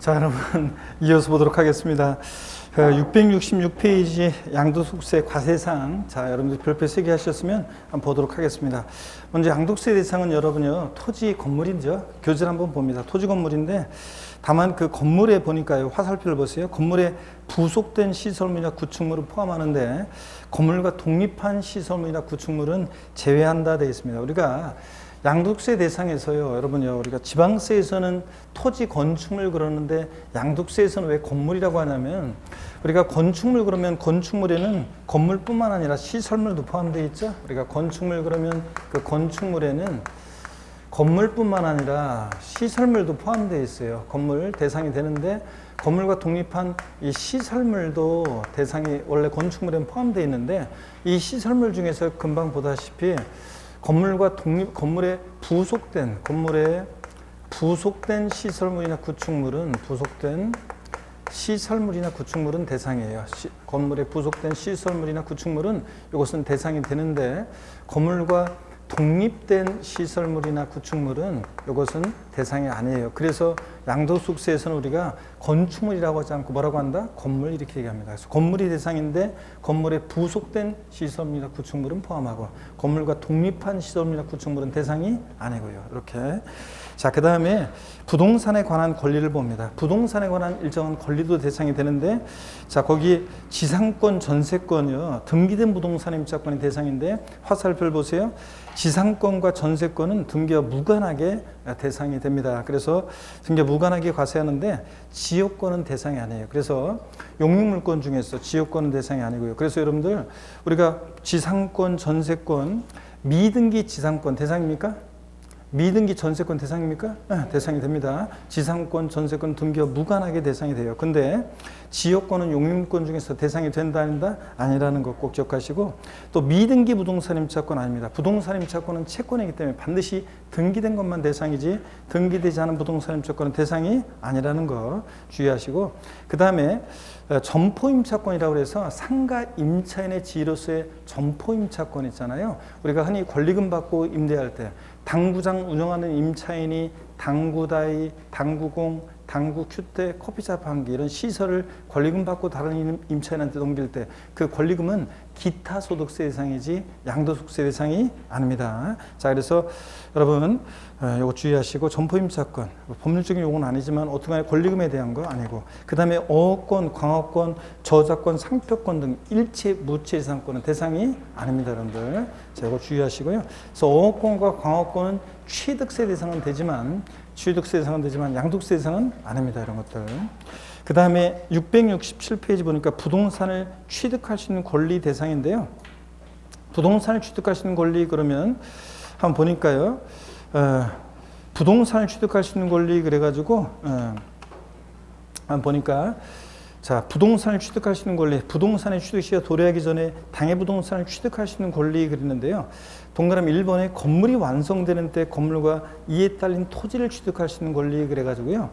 자, 여러분 이어서 보도록 하겠습니다. 666페이지 양도소득세 과세사항. 자, 여러분들 별표 3개 하셨으면 한번 보도록 하겠습니다. 먼저 양도세 대상은 여러분요, 토지 건물이죠. 교재를 한번 봅니다. 토지 건물인데 다만 그 건물에 보니까요, 화살표를 보세요. 건물에 부속된 시설물이나 구축물을 포함하는데 건물과 독립한 시설물이나 구축물은 제외한다 되어 있습니다. 우리가 양도세 대상에서요, 여러분요, 우리가 지방세에서는 토지 건축물 그러는데 양도세에서는 왜 건물이라고 하냐면, 우리가 건축물 그러면 건축물에는 건물뿐만 아니라 시설물도 포함되어 있죠. 우리가 건축물 그러면 그 건축물에는 건물뿐만 아니라 시설물도 포함되어 있어요. 건물 대상이 되는데 건물과 독립한 이 시설물도 대상이 원래 건축물에는 포함되어 있는데, 이 시설물 중에서 금방 보다시피 건물과 건물에 부속된 시설물이나 구축물은 대상이에요. 건물에 부속된 시설물이나 구축물은 이것은 대상이 되는데, 건물과 독립된 시설물이나 구축물은 이것은 대상이 아니에요. 그래서 양도소득세에서는 우리가 건축물이라고 하지 않고 뭐라고 한다? 건물 이렇게 얘기합니다. 그래서 건물이 대상인데 건물에 부속된 시설물이나 구축물은 포함하고 건물과 독립한 시설물이나 구축물은 대상이 아니고요. 이렇게. 자, 그 다음에 부동산에 관한 권리를 봅니다. 부동산에 관한 일정한 권리도 대상이 되는데, 자, 거기 지상권, 전세권이요, 등기된 부동산 임차권이 대상인데 화살표를 보세요. 지상권과 전세권은 등기와 무관하게 대상이 됩니다. 그래서 등기와 무관하게 과세하는데 지역권은 대상이 아니에요. 그래서 용익물권 중에서 지역권은 대상이 아니고요. 그래서 여러분들 우리가 지상권, 전세권, 미등기 지상권 대상입니까? 미등기 전세권 대상입니까? 네, 대상이 됩니다. 지상권, 전세권 등기와 무관하게 대상이 돼요. 근데 지역권은 용익물권 중에서 대상이 된다, 아니다? 아니라는 거 꼭 기억하시고, 또 미등기 부동산 임차권 아닙니다. 부동산 임차권은 채권이기 때문에 반드시 등기된 것만 대상이지 등기되지 않은 부동산 임차권은 대상이 아니라는 거 주의하시고, 그 다음에 점포 임차권이라고 해서 상가 임차인의 지위로서의 점포 임차권 있잖아요. 우리가 흔히 권리금 받고 임대할 때 당구장 운영하는 임차인이 당구다이, 당구공, 당구 큐대, 커피숍 한기 이런 시설을 권리금 받고 다른 임차인한테 넘길 때 그 권리금은 기타 소득세 대상이지 양도소득세 대상이 아닙니다. 자, 그래서 여러분 이거 주의하시고, 점포 임차권 법률적인 용어는 아니지만 어떻게 권리금에 대한 거 아니고, 그 다음에 어권, 광업권, 저작권, 상표권 등 일체 무채 이상권은 대상이 아닙니다, 여러분들. 자, 이거 주의하시고요. 그래서 어권과 광업권은 취득세 대상은 되지만 양도세 대상은 아닙니다, 이런 것들. 그 다음에 667페이지 보니까 부동산을 취득할 수 있는 권리 대상인데요. 부동산을 취득할 수 있는 권리 그러면 한번 보니까요. 부동산을 취득할 수 있는 권리 그래가지고 한번 보니까, 자, 부동산을 취득할 수 있는 권리, 부동산의 취득 시가 도래하기 전에 당해 부동산을 취득할 수 있는 권리 그랬는데요. 동그라미 1번에 건물이 완성되는 때 건물과 이에 딸린 토지를 취득할 수 있는 권리 그래가지고요.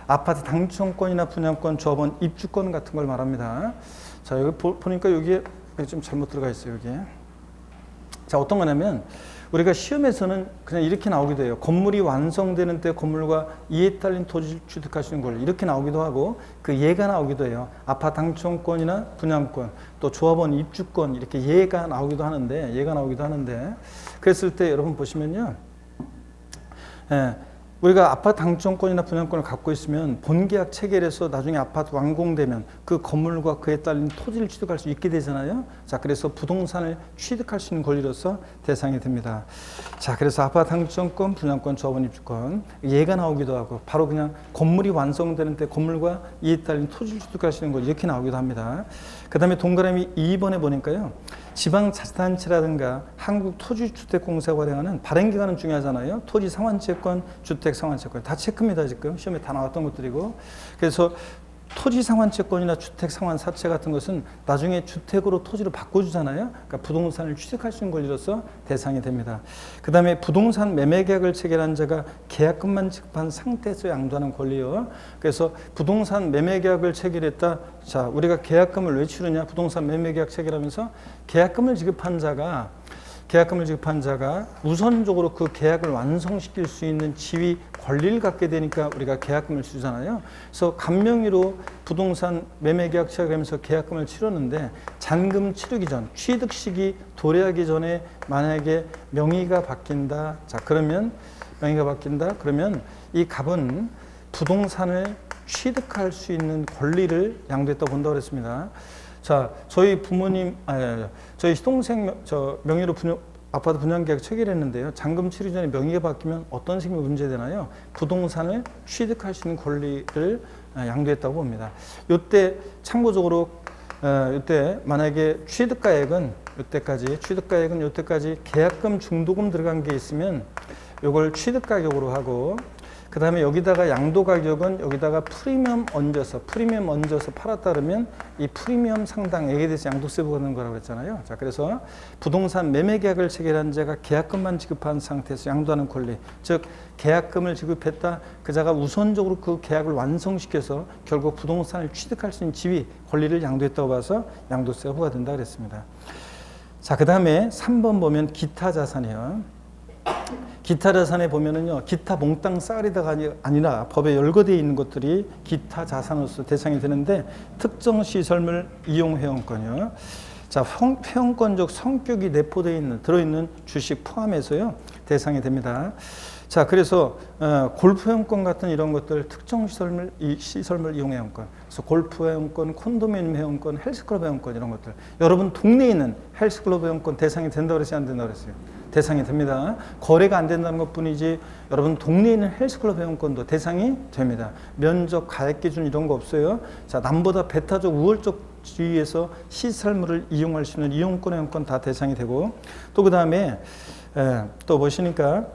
아파트 당첨권이나 분양권, 조합원 입주권 같은 걸 말합니다. 자, 여기 보니까 여기에 좀 잘못 들어가 있어요, 여기에. 자, 어떤 거냐면 우리가 시험에서는 그냥 이렇게 나오기도 해요. 건물이 완성되는 때 건물과 이에 딸린 토지를 취득할 수 있는 권리, 이렇게 나오기도 하고, 그 예가 나오기도 해요. 아파트 당첨권이나 분양권, 또 조합원 입주권, 이렇게 예가 나오기도 하는데 그랬을 때 여러분 보시면요, 우리가 아파트 당첨권이나 분양권을 갖고 있으면 본계약 체결해서 나중에 아파트 완공되면 그 건물과 그에 딸린 토지를 취득할 수 있게 되잖아요. 자, 그래서 부동산을 취득할 수 있는 권리로서 대상이 됩니다. 자, 그래서 아파트 당첨권, 분양권, 조합원 입주권 예가 나오기도 하고, 바로 그냥 건물이 완성되는 때 건물과 이에 딸린 토지를 취득할 수 있는 권리 이렇게 나오기도 합니다. 그 다음에 동그라미 2번에 보니까요, 지방자치단체라든가 한국토지주택공사가 발행하는 발행기간은 중요하잖아요. 토지 상환채권, 주택 상환채권 다 체크입니다. 지금 시험에 다 나왔던 것들이고, 그래서 토지 상환채권이나 주택 상환사채 같은 것은 나중에 주택으로 토지로 바꿔주잖아요. 그러니까 부동산을 취득할 수 있는 권리로서 대상이 됩니다. 그 다음에 부동산 매매계약을 체결한 자가 계약금만 지급한 상태에서 양도하는 권리요. 그래서 부동산 매매계약을 체결했다. 자, 우리가 계약금을 왜 치르냐? 부동산 매매계약 체결하면서 계약금을 지급한 자가 계약금을 지급한 자가 우선적으로 그 계약을 완성시킬 수 있는 지위, 권리를 갖게 되니까 우리가 계약금을 주잖아요. 그래서 간명의로 부동산 매매 계약 체결하면서 계약금을 치렀는데 잔금 치르기 전, 취득 시기 도래하기 전에 만약에 명의가 바뀐다. 자, 그러면 명의가 바뀐다. 그러면 이 갑은 부동산을 취득할 수 있는 권리를 양도했다고 본다고 그랬습니다. 자, 저희 부모님, 저희 시동생 명의로 아파트 분양계약 체결했는데요. 잔금 치르기 전에 명의가 바뀌면 어떤 식으로 문제되나요? 부동산을 취득할 수 있는 권리를 양도했다고 봅니다. 이때 참고적으로 이때 만약에 취득가액은 이때까지 계약금 중도금 들어간 게 있으면 이걸 취득가격으로 하고, 그 다음에 여기다가 양도가격은 여기다가 프리미엄 얹어서 팔았다 그러면 이 프리미엄 상당액에 대해서 양도세 부과하는 거라고 했잖아요. 자, 그래서 부동산 매매 계약을 체결한 자가 계약금만 지급한 상태에서 양도하는 권리, 즉 계약금을 지급했다, 그 자가 우선적으로 그 계약을 완성시켜서 결국 부동산을 취득할 수 있는 지위, 권리를 양도했다고 봐서 양도세가 부과된다 그랬습니다. 자, 그 다음에 3번 보면 기타 자산이요. 기타 자산에 보면은요, 기타 몽땅 싸가리다가 아니라 법에 열거되어 있는 것들이 기타 자산으로서 대상이 되는데, 특정 시설물 이용 회원권이요. 자, 회원권적 성격이 내포되어 있는, 들어있는 주식 포함해서요, 대상이 됩니다. 자, 그래서 골프 회원권 같은 이런 것들, 특정 시설물 이용 회원권, 그래서 골프 회원권, 콘도미니엄 회원권, 헬스클럽 회원권 이런 것들, 여러분 동네에 있는 헬스클럽 회원권 대상이 된다고 그랬어요, 안 된다고 그랬어요? 대상이 됩니다. 거래가 안 된다는 것뿐이지 여러분 동네에 있는 헬스클럽 회원권도 대상이 됩니다. 면적, 가액 기준 이런 거 없어요. 자, 남보다 배타적 우월적 주의에서 시설물을 이용할 수 있는 이용권 회원권 다 대상이 되고, 또 그 다음에 또 보시니까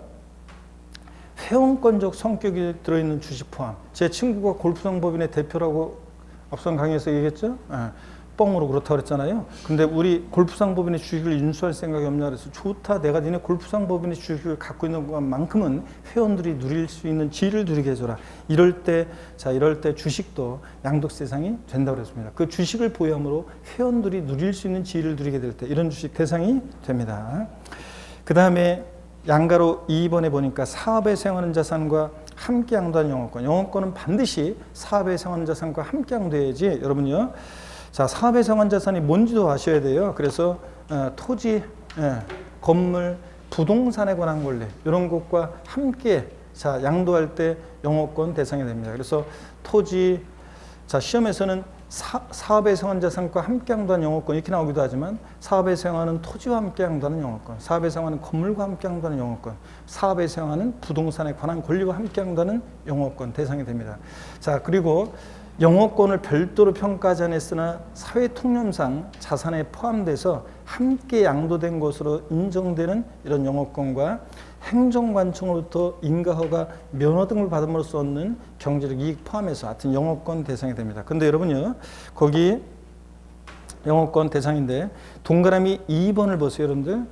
회원권적 성격이 들어있는 주식 포함. 제 친구가 골프상법인의 대표라고 앞선 강의에서 얘기했죠. 뻥으로 그렇다고 그랬잖아요. 근데 우리 골프상법인의 주식을 인수할 생각이 없냐 그래서 좋다. 내가 니네 골프상법인의 주식을 갖고 있는 것만큼은 회원들이 누릴 수 있는 지위를 누리게 해줘라. 이럴 때 주식도 양도세 대상이 된다고 그랬습니다. 그 주식을 보유함으로 회원들이 누릴 수 있는 지위를 누리게 될 때 이런 주식 대상이 됩니다. 그 다음에 양가로 2번에 보니까 사업에 사용하는 자산과 함께 양도하는 영업권. 영업권은 반드시 사업에 사용하는 자산과 함께 양도해야지. 여러분요. 자, 사업에 사용한 자산이 뭔지도 아셔야 돼요. 그래서 토지, 건물, 부동산에 관한 권리 이런 것과 함께 자 양도할 때 영업권 대상이 됩니다. 그래서 토지, 자 시험에서는 사업에 사용한 자산과 함께 양도하는 영업권 이렇게 나오기도 하지만 사업에 사용하는 토지와 함께 양도하는 영업권, 사업에 사용하는 건물과 함께 양도하는 영업권, 사업에 사용하는 부동산에 관한 권리와 함께 양도하는 영업권 대상이 됩니다. 자, 그리고 영업권을 별도로 평가하지 않았으나 사회통념상 자산에 포함돼서 함께 양도된 것으로 인정되는 이런 영업권과 행정관청으로부터 인가허가, 면허 등을 받음으로써 얻는 경제적 이익 포함해서 하여튼 영업권 대상이 됩니다. 근데 여러분요, 거기 영업권 대상인데 동그라미 2번을 보세요, 여러분들.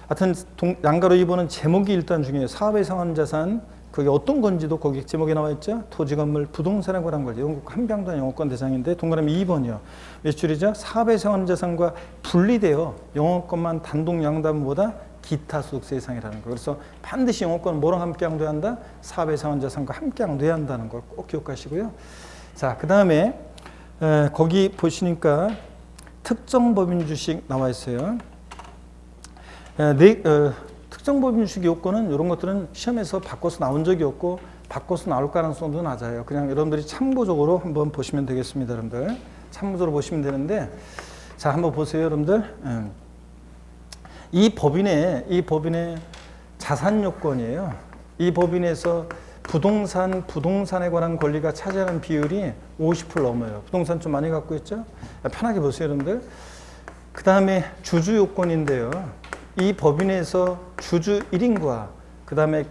하여튼 양가로 2번은 제목이 일단 중요해요. 사업에 사용하는 자산, 그게 어떤 건지도 거기 제목에 나와 있죠. 토지, 건물, 부동산에 관한 권리, 이런 거 함양도한 영업권 대상인데 동그라미 2번이요. 몇 줄이죠? 사업에 사용하는 자산과 분리되어 영업권만 단독 양도함보다 기타 소득세 대상이라는 거. 그래서 반드시 영업권은 뭐랑 함께 양도해야 한다? 사업에 사용하는 자산과 함께 양도해야 한다는 걸 꼭 기억하시고요. 자, 그 다음에 거기 보시니까 특정 법인 주식 나와 있어요. 특정 법인 주식 요건은 이런 것들은 시험에서 바꿔서 나온 적이 없고 바꿔서 나올 가능성도 낮아요. 그냥 여러분들이 참고적으로 한번 보시면 되겠습니다. 여러분들 참고적으로 보시면 되는데, 자 한번 보세요, 여러분들. 이 법인의 자산 요건이에요. 이 법인에서 부동산에 관한 권리가 차지하는 비율이 50% 넘어요. 부동산 좀 많이 갖고 있죠? 편하게 보세요, 여러분들. 그 다음에 주주 요건인데요. 이 법인에서 주주 1인과 그 다음에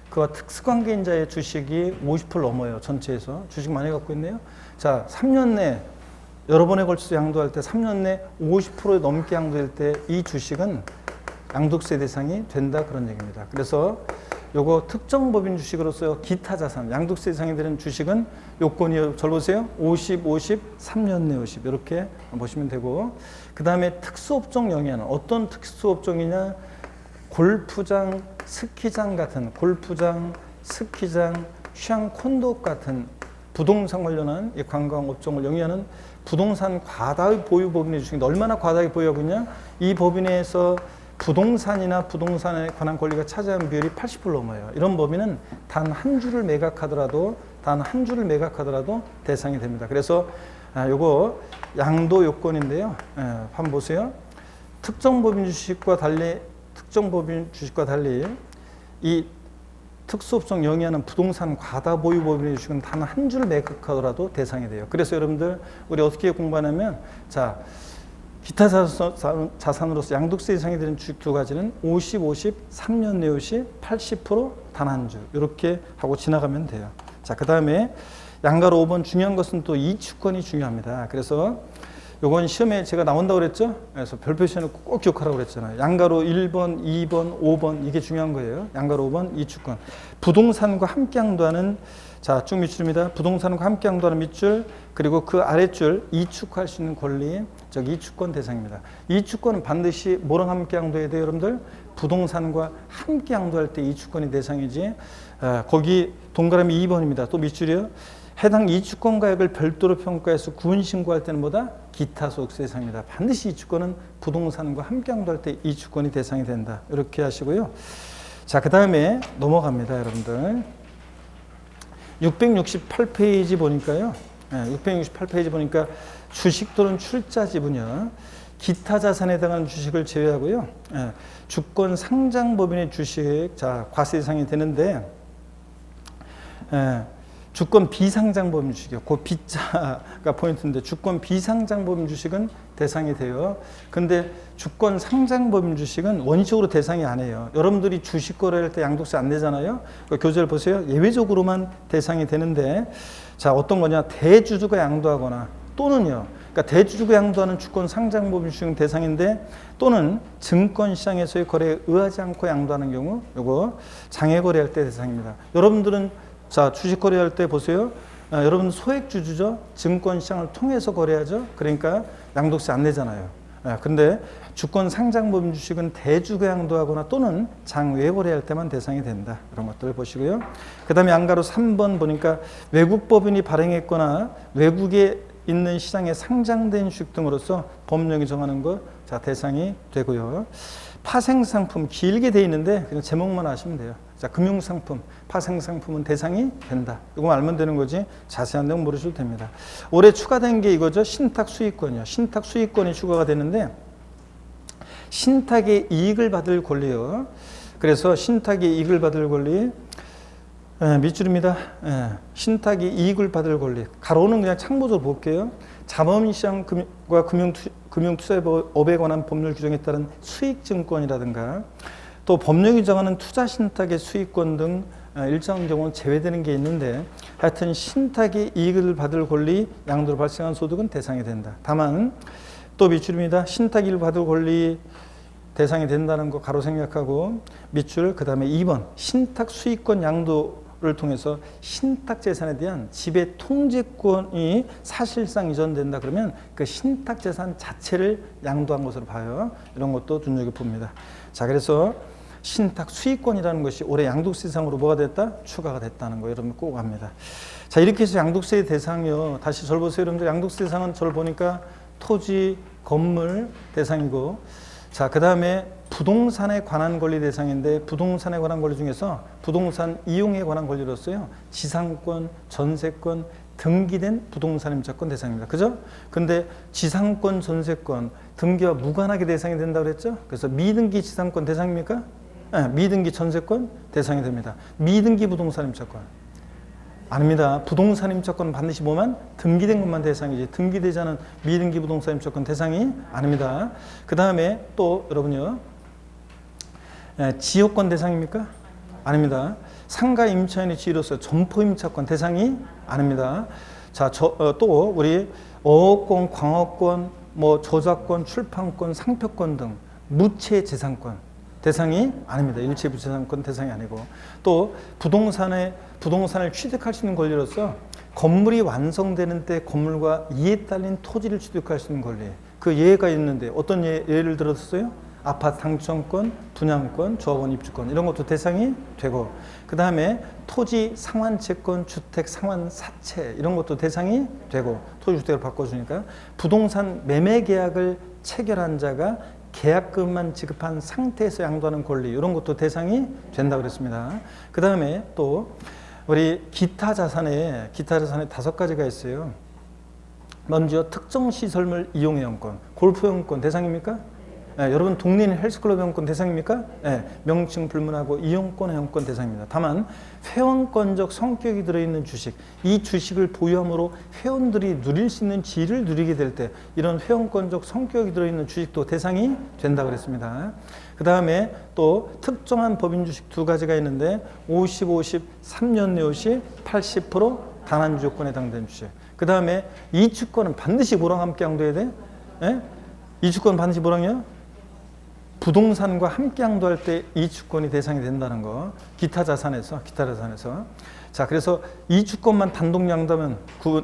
그와 특수관계인자의 주식이 50% 넘어요. 전체에서. 주식 많이 갖고 있네요. 자, 3년 내 여러 번에 걸쳐서 양도할 때 3년 내 50% 넘게 양도될 때 이 주식은 양도세 대상이 된다, 그런 얘기입니다. 그래서 요거 특정 법인 주식으로서 기타 자산, 양도세 대상이 되는 주식은 요건이 절 보세요. 50, 3년 내 50 이렇게 보시면 되고, 그 다음에 특수업종 영위하는 어떤 특수업종이냐, 골프장, 스키장 같은 골프장, 스키장, 취향 콘도 같은 부동산 관련한 이 관광 업종을 영위하는 부동산 과다의 보유 법인의 주식인데 얼마나 과다하게 보유하고 있냐? 이 법인에서 부동산이나 부동산에 관한 권리가 차지하는 비율이 80% 넘어요. 이런 법인은 단 한 주를 매각하더라도 대상이 됩니다. 그래서 요거 양도 요건인데요. 한번 보세요. 특정 법인 주식과 달리 이 특수업종 영위하는 부동산 과다 보유 법인의 주식은 단 한 주를 매각하더라도 대상이 돼요. 그래서 여러분들 우리 어떻게 공부하냐면 자 기타 자산으로서 양도세 대상이 되는 주식 두 가지는 50, 3년 내외 시 80% 단 한 주 이렇게 하고 지나가면 돼요. 자, 그 다음에 양가로 5번 중요한 것은 또 이주권이 중요합니다. 그래서 요건 시험에 제가 나온다고 그랬죠? 그래서 별표 시험을 꼭 기억하라고 그랬잖아요. 양가로 1번, 2번, 5번 이게 중요한 거예요. 양가로 5번 이주권. 부동산과 함께 양도하는 자, 쭉 밑줄입니다. 부동산과 함께 양도하는 밑줄 그리고 그 아랫줄 이축할 수 있는 권리 즉 이주권 대상입니다. 이주권은 반드시 뭐랑 함께 양도해야 돼요, 여러분들? 부동산과 함께 양도할 때 이주권이 대상이지. 거기 동그라미 2번입니다. 또 밑줄이요. 해당 이주권 가액을 별도로 평가해서 구분 신고할 때는 뭐다? 기타 소득세 대상입니다. 반드시 이주권은 부동산과 함께 양도할 때 이주권이 대상이 된다. 이렇게 하시고요. 자, 그 다음에 넘어갑니다, 여러분들. 668페이지 보니까요. 668페이지 보니까 주식 또는 출자 지분이요. 기타 자산에 해당하는 주식을 제외하고요. 주권 상장 법인의 주식, 자, 과세 대상이 되는데, 주권 비상장 법인 주식이요. 그 B자가 포인트인데, 주권 비상장 법인 주식은 대상이 돼요. 근데 주권 상장 법인 주식은 원칙적으로 대상이 아니에요. 여러분들이 주식 거래할 때 양도세 안 내잖아요. 그 교재를 보세요. 예외적으로만 대상이 되는데, 자, 어떤 거냐. 대주주가 양도하거나 또는요. 그러니까 대주주가 양도하는 주권 상장 법인 주식은 대상인데 또는 증권시장에서의 거래에 의하지 않고 양도하는 경우 요거 장외 거래할 때 대상입니다. 여러분들은 자, 주식 거래할 때 보세요. 여러분 소액주주죠. 증권시장을 통해서 거래하죠. 그러니까 양도세 안 내잖아요. 근데 주권 상장법인 주식은 대주가 양도하거나 또는 장외 거래할 때만 대상이 된다. 이런 것들을 보시고요. 그 다음에 양가로 3번 보니까 외국 법인이 발행했거나 외국에 있는 시장에 상장된 주식 등으로서 법령이 정하는 것 자, 대상이 되고요. 파생상품 길게 돼 있는데 그냥 제목만 아시면 돼요. 자, 금융상품, 파생상품은 대상이 된다. 이거 알면 되는 거지 자세한 내용 모르셔도 됩니다. 올해 추가된 게 이거죠. 신탁수익권이요. 신탁수익권이 추가가 되는데 신탁의 이익을 받을 권리요. 그래서 신탁의 이익을 받을 권리 밑줄입니다. 신탁의 이익을 받을 권리. 가로는 그냥 참고적으로 볼게요. 자본시장과 금융투자업에 관한 법률 규정에 따른 수익증권이라든가 또 법령이 정하는 투자신탁의 수익권 등 일정 경우는 제외되는 게 있는데 하여튼 신탁의 이익을 받을 권리, 양도로 발생한 소득은 대상이 된다. 다만 또 밑줄입니다. 신탁 이익을 받을 권리 대상이 된다는 거 가로 생략하고 밑줄 그 다음에 2번 신탁 수익권 양도를 통해서 신탁 재산에 대한 지배 통제권이 사실상 이전된다 그러면 그 신탁 재산 자체를 양도한 것으로 봐요. 이런 것도 눈여겨봅니다. 자, 그래서 신탁 수익권이라는 것이 올해 양도세 대상으로 뭐가 됐다? 추가가 됐다는 거 여러분 꼭 압니다. 자, 이렇게 해서 양도세 대상이요. 다시 절 보세요. 여러분들 양도세 대상은 저를 보니까 토지, 건물 대상이고 자, 그 다음에 부동산에 관한 권리 대상인데 부동산에 관한 권리 중에서 부동산 이용에 관한 권리로서요. 지상권, 전세권, 등기된 부동산 임차권 대상입니다. 그죠? 근데 지상권, 전세권, 등기와 무관하게 대상이 된다고 그랬죠? 그래서 미등기 지상권 대상입니까? 네, 미등기 전세권 대상이 됩니다. 미등기 부동산 임차권 아닙니다. 부동산 임차권은 반드시 뭐만? 등기된 것만 대상이지 등기되지 않은 미등기 부동산 임차권 대상이 아닙니다. 그 다음에 또 여러분요. 지역권 대상입니까? 아닙니다. 상가 임차인의 지위로서 점포 임차권 대상이 아닙니다. 자, 또 우리 어업권, 광업권, 뭐 저작권, 출판권, 상표권 등 무채 재산권 대상이 아닙니다. 일체 부채상권 대상이 아니고 또 부동산을 취득할 수 있는 권리로서 건물이 완성되는 때 건물과 이에 딸린 토지를 취득할 수 있는 권리 그 예가 있는데 어떤 예를 들었어요? 아파트 당첨권, 분양권, 조합원 입주권 이런 것도 대상이 되고 그 다음에 토지 상환채권, 주택 상환사채 이런 것도 대상이 되고 토지주택을 바꿔주니까 부동산 매매 계약을 체결한 자가 계약금만 지급한 상태에서 양도하는 권리 이런 것도 대상이 된다고 그랬습니다. 그 다음에 또 우리 기타 자산에 5가지가 있어요. 먼저 특정 시설물 이용 회원권, 골프 회원권 대상입니까? 네, 여러분 동린 헬스클럽 회원권 대상입니까? 네, 명칭 불문하고 이용권 회원권 대상입니다. 다만 회원권적 성격이 들어있는 주식, 이 주식을 보유함으로 회원들이 누릴 수 있는 지위를 누리게 될 때 이런 회원권적 성격이 들어있는 주식도 대상이 된다고 그랬습니다. 그 다음에 또 특정한 법인 주식 2가지가 있는데 50, 3년 내옷이 80% 단한주주권에 해당되는 주식. 그 다음에 이 주권은 반드시 뭐랑 함께 양도해야 돼? 예? 이 주권은 반드시 뭐랑요? 부동산과 함께 양도할 때 이 주권이 대상이 된다는 거. 기타 자산에서. 자, 그래서 이 주권만 단독 양도하면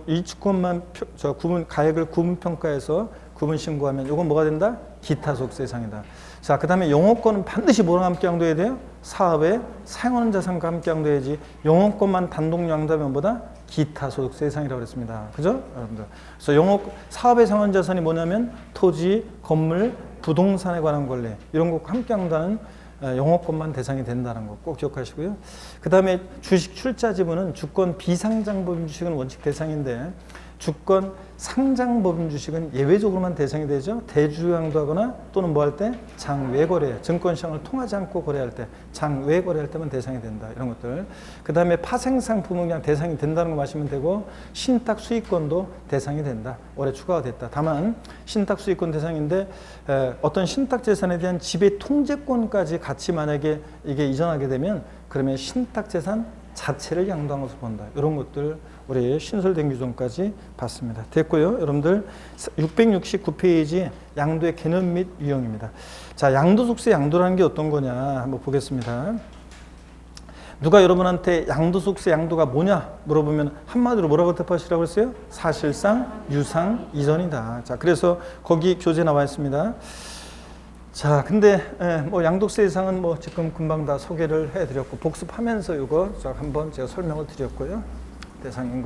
이 주권만 가액을 구분평가해서 구분 신고하면 이건 뭐가 된다? 기타 소득세 대상이다. 자, 그 다음에 영업권은 반드시 뭐랑 함께 양도해야 돼요? 사업에 사용하는 자산과 함께 양도해야지. 영업권만 단독 양도하면 뭐다? 기타 소득세 대상이라고 그랬습니다. 그죠? 여러분들. 그래서 사업에 사용하는 자산이 뭐냐면 토지, 건물, 부동산에 관한 권리 이런 거 함께 양도하는 영업권만 대상이 된다는 거 꼭 기억하시고요. 그 다음에 주식 출자 지분은 주권 비상장법인 주식은 원칙 대상인데 주권 상장법인 주식은 예외적으로만 대상이 되죠. 대주 양도하거나 또는 뭐 할 때 장외 거래, 증권시장을 통하지 않고 거래할 때 장외 거래할 때만 대상이 된다. 이런 것들. 그 다음에 파생 상품은 그냥 대상이 된다는 거 마시면 되고 신탁 수익권도 대상이 된다. 올해 추가가 됐다. 다만 신탁 수익권 대상인데 어떤 신탁 재산에 대한 지배 통제권까지 같이 만약에 이게 이전하게 되면 그러면 신탁 재산 자체를 양도한 것으로 본다. 이런 것들 우리 신설된 규정까지 봤습니다. 됐고요. 여러분들 669페이지 양도의 개념 및 유형입니다. 자, 양도소득세 양도라는 게 어떤 거냐 한번 보겠습니다. 누가 여러분한테 양도소득세 양도가 뭐냐 물어보면 한마디로 뭐라고 대답하시라고 했어요? 사실상 유상 이전이다. 자, 그래서 거기 교재 나와 있습니다. 자, 근데 뭐 양도세 대상은 뭐 지금 금방 다 소개를 해드렸고 복습하면서 이거 한번 제가 설명을 드렸고요. 대상인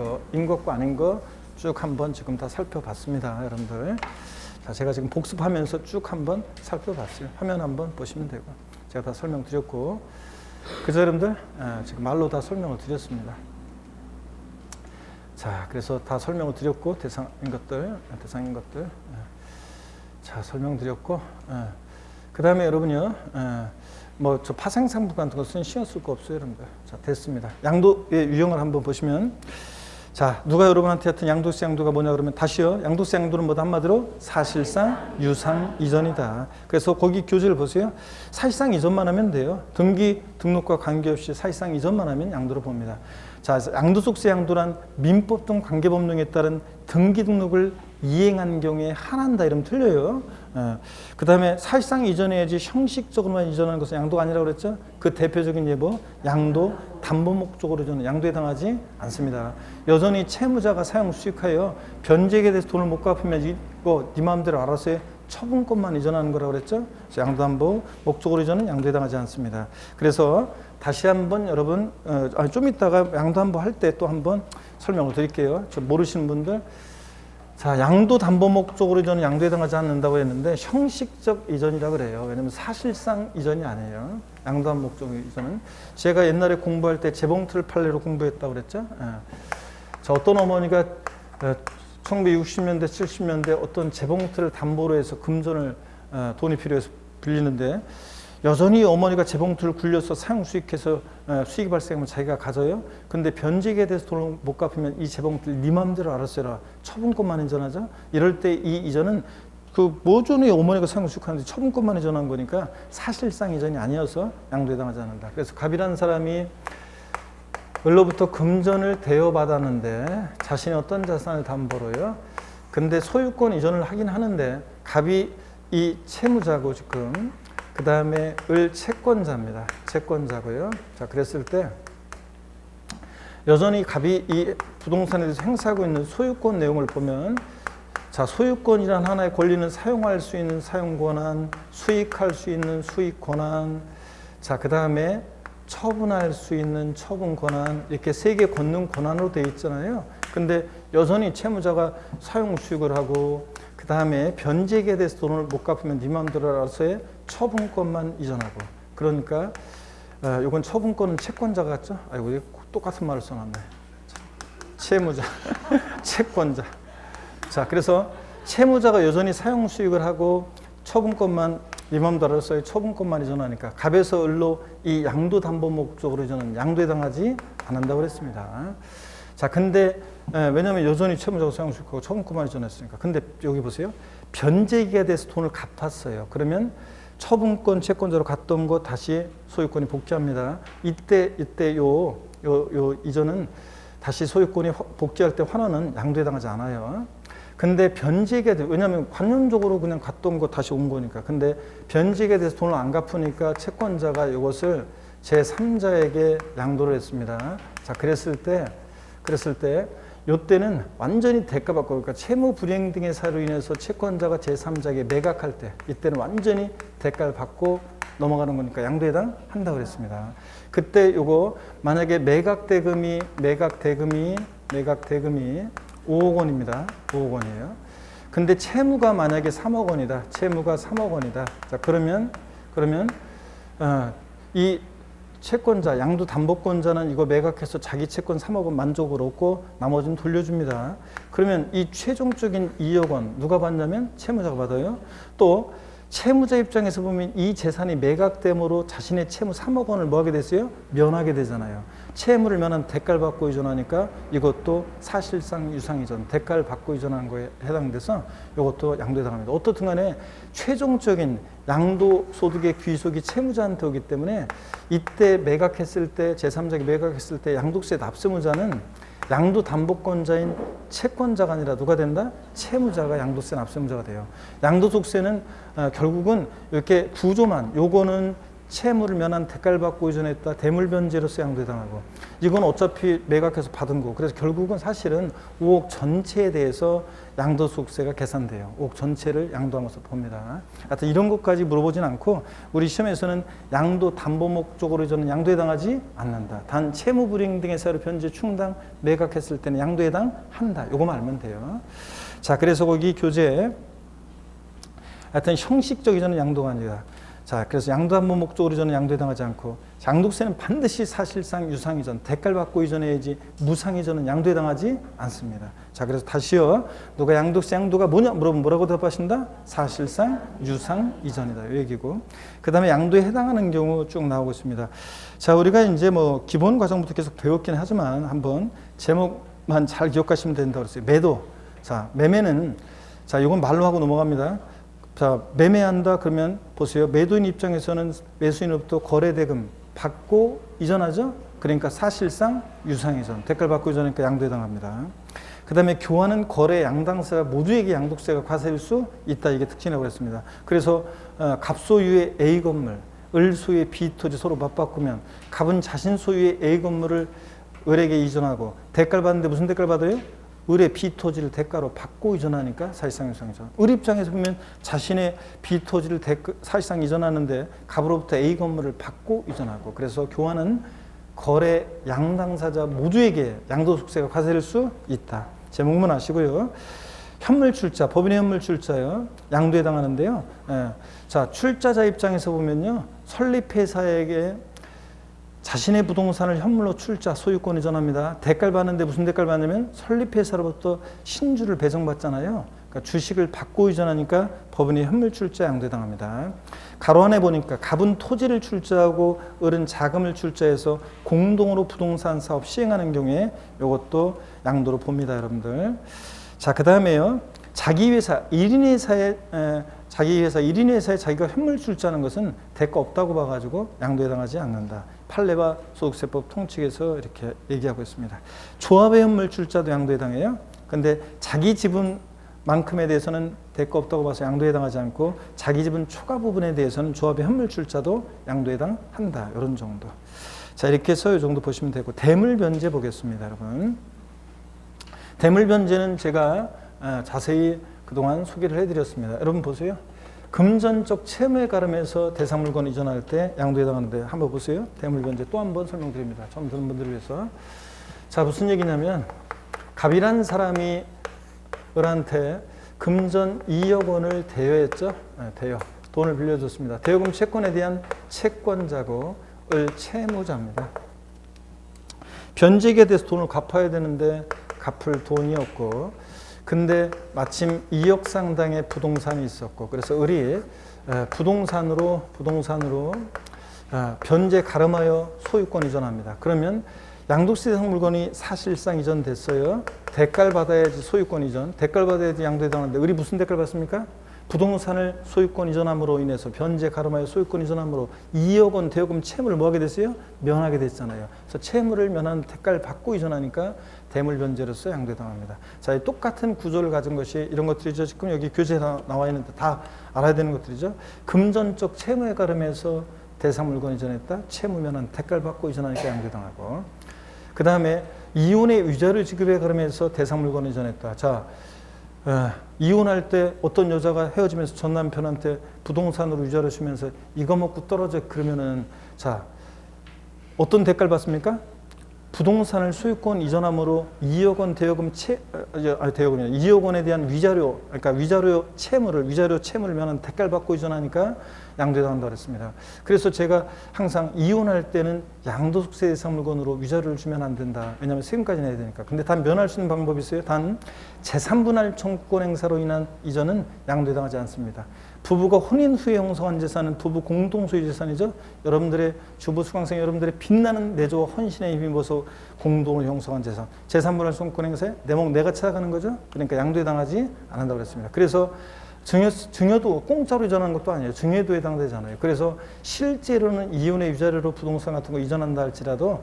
것과 아닌 거 쭉 한번 지금 다 살펴봤습니다, 여러분들. 자, 제가 지금 복습하면서 쭉 한번 살펴봤어요. 화면 한번 보시면 되고 제가 다 설명드렸고 그죠, 여러분들? 지금 말로 다 설명을 드렸습니다. 자, 그래서 다 설명을 드렸고 대상인 것들. 자, 설명드렸고. 그 다음에 여러분요, 뭐 저 파생상품 같은 것은 신경 쓸 거 없어요, 여러분들. 자, 됐습니다. 양도의 유형을 한번 보시면, 자, 누가 여러분한테 하여튼 양도세 양도가 뭐냐 그러면 다시요. 양도세 양도는 뭐다 한마디로 사실상 유상 이전이다. 그래서 거기 교재를 보세요. 사실상 이전만 하면 돼요. 등기 등록과 관계없이 사실상 이전만 하면 양도를 봅니다. 자, 양도소득세 양도란 민법 등 관계법령에 따른 등기 등록을 이행한 경우에 한한다 이러면 틀려요. 그 다음에 사실상 이전해야지 형식적으로만 이전하는 것은 양도가 아니라고 그랬죠. 그 대표적인 예보 양도 담보 목적으로 이전은 양도에 당하지 않습니다. 여전히 채무자가 사용 수익하여 변제액에 대해서 돈을 못 갚으면 이거 네 마음대로 알아서 해. 처분권만 이전하는 거라고 그랬죠. 양도 담보 목적으로 이전은 양도에 당하지 않습니다. 그래서 다시 한번 여러분 좀 이따가 양도 담보 할 때 또 한번 설명을 드릴게요. 좀 모르시는 분들. 자, 양도 담보 목적으로 이전은 양도에 당하지 않는다고 했는데 형식적 이전이라고 그래요. 왜냐면 사실상 이전이 아니에요. 양도 담보 목적 이전은. 제가 옛날에 공부할 때 재봉틀 판례로 공부했다고 그랬죠. 자, 어떤 어머니가 1960년대, 70년대 어떤 재봉틀을 담보로 해서 금전을 돈이 필요해서 빌리는데 여전히 어머니가 재봉틀을 굴려서 사용 수익해서 수익이 발생하면 자기가 가져요. 근데 변제액에 대해서 돈을 못 갚으면 이 재봉틀 네 맘대로 알아서 해라. 처분권만 이전하죠. 이럴 때 이 이전은 그 모조리 어머니가 사용 수익하는데 처분권만 이전한 거니까 사실상 이전이 아니어서 양도에 당하지 않는다. 그래서 갑이라는 사람이 을로부터 금전을 대여받았는데 자신이 어떤 자산을 담보로요. 근데 소유권 이전을 하긴 하는데 갑이 이 채무자고 지금 그 다음에 을 채권자입니다. 채권자고요. 자, 그랬을 때 여전히 갑이 이 부동산에 대해서 행사하고 있는 소유권 내용을 보면 자, 소유권이란 하나의 권리는 사용할 수 있는 사용 권한, 수익할 수 있는 수익 권한, 자, 그 다음에 처분할 수 있는 처분 권한, 이렇게 세 개 권능 권한으로 되어 있잖아요. 근데 여전히 채무자가 사용 수익을 하고, 그 다음에 변제액에 대해서 돈을 못 갚으면 네 맘대로 알아서의 처분권만 이전하고. 그러니까 이건 처분권은 채권자가 같죠? 아이고, 똑같은 말을 써놨네. 채무자, 채권자. 자, 그래서 채무자가 여전히 사용 수익을 하고 처분권만 네 맘대로 알아서의 처분권만 이전하니까 갑에서 을로 이 양도 담보 목적으로 이전은 양도에 해당하지 않는다고 그랬습니다. 자, 근데 왜냐하면 여전히 채무자가 사용 수익하고 처분권만 이전했으니까. 근데 여기 보세요. 변제기에 대해서 돈을 갚았어요. 그러면 처분권 채권자로 갔던 거 다시 소유권이 복귀합니다. 이때 요 이전은 다시 소유권이 복귀할 때 환원은 양도에 해당하지 않아요. 근데 변제액에 대해, 왜냐하면 관념적으로 그냥 갔던 거 다시 온 거니까. 근데 변제액에 대해서 돈을 안 갚으니까 채권자가 이것을 제3자에게 양도를 했습니다. 자, 그랬을 때 요때는 완전히 대가받고, 그러니까 채무 불이행 등의 사유로 인해서 채권자가 제3자에게 매각할 때 이때는 완전히 대가를 받고 넘어가는 거니까 양도에 해당한다고 그랬습니다. 그때 요거 만약에 매각 대금이 5억 원입니다. 5억 원이에요. 근데 채무가 만약에 3억 원이다. 채무가 3억 원이다. 자, 그러면 이 채권자, 양도담보권자는 이거 매각해서 자기 채권 3억 원 만족을 얻고 나머지는 돌려줍니다. 그러면 이 최종적인 2억 원 누가 받냐면 채무자가 받아요. 또 채무자 입장에서 보면 이 재산이 매각됨으로 자신의 채무 3억 원을 뭐 하게 됐어요? 면하게 되잖아요. 채무를 면한 대가를 받고 이전하니까 이것도 사실상 유상이전, 대가를 받고 이전한 거에 해당돼서 이것도 양도에 해당합니다. 어떻든 간에 최종적인 양도소득의 귀속이 채무자한테 오기 때문에 이때 매각했을 때, 제3자에게 매각했을 때 양도세 납세무자는 양도담보권자인 채권자가 아니라 누가 된다? 채무자가 양도세 납세무자가 돼요. 양도속세는 결국은 이렇게 구조만, 요거는 채무를 면한 대가를 받고 이전했다. 대물변제로서 양도해당하고, 이건 어차피 매각해서 받은 거. 그래서 결국은 사실은 5억 전체에 대해서 양도소득세가 계산돼요. 5억 전체를 양도한 것으로 봅니다. 하여튼 이런 것까지 물어보진 않고 우리 시험에서는 양도담보 목적으로 저는 양도에 해당하지 않는다. 단 채무불이행 등의 사유로 변제 충당 매각했을 때는 양도에 해당한다. 요거만 알면 돼요. 자, 그래서 거기 교재 하여튼 형식적 이전은 양도가 아니다. 자, 그래서 양도담보 목적으로 저는 양도에 해당하지 않고, 양도세는 반드시 사실상 유상이전, 대가를 받고 이전해야지 무상이전은 양도에 해당하지 않습니다. 자, 그래서 다시요. 누가 양도세 양도가 뭐냐 물어보면 뭐라고 대답하신다? 사실상 유상이전이다. 이 얘기고. 그 다음에 양도에 해당하는 경우 쭉 나오고 있습니다. 자, 우리가 이제 뭐 기본 과정부터 계속 배웠긴 하지만 한번 제목만 잘 기억하시면 된다고 그랬어요. 매도. 자, 매매는, 자, 이건 말로 하고 넘어갑니다. 자, 매매한다 그러면 보세요. 매도인 입장에서는 매수인으로부터 거래대금 받고 이전하죠. 그러니까 사실상 유상이전, 대가를 받고 이전하니까 양도에 해당합니다. 그 다음에 교환은 거래 양당사가 모두에게 양도세가 과세될 수 있다. 이게 특징이라고 했습니다. 그래서 갑 소유의 A 건물, 을 소유의 B 토지 서로 맞바꾸면 갑은 자신 소유의 A 건물을 을에게 이전하고 대가를 받는데 무슨 대가를 받아요? 을의 B 토지를 대가로 받고 이전하니까 사실상 유상이전. 을 입장에서 보면 자신의 B 토지를 사실상 이전하는데 갑으로부터 A 건물을 받고 이전하고, 그래서 교환은 거래 양당사자 모두에게 양도소득세가 과세될 수 있다. 제목만 아시고요. 현물 출자, 법인의 현물 출자요. 양도에 해당하는데요. 자, 출자자 입장에서 보면요. 설립회사에게 자신의 부동산을 현물로 출자, 소유권 이전합니다. 대가를 받는데 무슨 대가를 받냐면 설립회사로부터 신주를 배정받잖아요. 그러니까 주식을 받고 이전하니까 법인이 현물 출자 양도에 해당합니다. 가로 안에 보니까 갑은 토지를 출자하고 을은 자금을 출자해서 공동으로 부동산 사업 시행하는 경우에 이것도 양도로 봅니다, 여러분들. 자, 그 다음에요. 자기 회사, 1인 회사에 자기 회사, 1인 회사에 자기가 현물 출자하는 것은 대가 없다고 봐가지고 양도에 해당하지 않는다. 판례와 소득세법 통칙에서 이렇게 얘기하고 있습니다. 조합의 현물 출자도 양도에 해당해요. 근데 자기 지분만큼에 대해서는 대가 없다고 봐서 양도에 해당하지 않고, 자기 지분 초과 부분에 대해서는 조합의 현물 출자도 양도에 해당한다. 이런 정도. 자, 이렇게 해서 이 정도 보시면 되고, 대물변제 보겠습니다, 여러분. 대물변제는 제가 자세히 그동안 소개를 해드렸습니다. 여러분 보세요. 금전적 채무에 가름해서 대상물건 이전할 때 양도에 해당하는데 한번 보세요. 대물변제 또 한 번 설명드립니다. 처음 듣는 분들을 위해서. 자, 무슨 얘기냐면 갑이란 사람이 을한테 금전 2억 원을 대여했죠. 네, 대여. 돈을 빌려줬습니다. 대여금 채권에 대한 채권자고 을 채무자입니다. 변제기에 대해서 돈을 갚아야 되는데 갚을 돈이 없고, 근데 마침 2억 상당의 부동산이 있었고, 그래서 을이 부동산으로 변제 가름하여 소유권 이전합니다. 그러면 양도세 대상 물건이 사실상 이전됐어요. 대가를 받아야지 소유권 이전, 대가를 받아야지 양도에 해당하는데 을이 무슨 대가를 받습니까? 부동산을 소유권 이전함으로 인해서 변제 가름하여 소유권 이전함으로 2억 원 대여금 채무를 뭐하게 됐어요? 면하게 됐잖아요. 그래서 채무를 면한 대가를 받고 이전하니까 대물 변제로서 양도에 해당합니다. 자, 이 똑같은 구조를 가진 것이 이런 것들이죠. 지금 여기 교재에 나와 있는데 다 알아야 되는 것들이죠. 금전적 채무에 가름해서 대상 물건 이전했다. 채무 면한 대가를 받고 이전하니까 양도에 해당하고, 그 다음에 이혼의 위자료 지급에 가름해서 대상 물건 이전했다. 자, 이혼할 때 어떤 여자가 헤어지면서 전 남편한테 부동산으로 위자료 주면서 이거 먹고 떨어져 그러면은, 자, 어떤 대가를 받습니까? 부동산을 소유권 이전함으로 2억 원 대여금 대여금이 2억 원에 대한 위자료, 그러니까 위자료 채무를 면한 대가를 받고 이전하니까 양도에 해당한다고 그랬습니다. 그래서 제가 항상 이혼할 때는 양도소득세 대상 물건으로 위자료를 주면 안 된다. 왜냐하면 세금까지 내야 되니까. 근데 단 면할 수 있는 방법이 있어요. 단 재산분할 청구권 행사로 인한 이전은 양도에 해당하지 않습니다. 부부가 혼인 후에 형성한 재산은 부부 공동소유 재산이죠. 여러분들의 주부 수강생 여러분들의 빛나는 내조와 헌신에 힘입어서 공동으로 형성한 재산. 재산분할 청구권 행사에 내 목 내가 찾아가는 거죠. 그러니까 양도에 해당하지 않는다고 그랬습니다. 그래서 증여도 공짜로 이전하는 것도 아니에요. 증여도 해당되잖아요. 그래서 실제로는 이혼의 위자료로 부동산 같은 거 이전한다 할지라도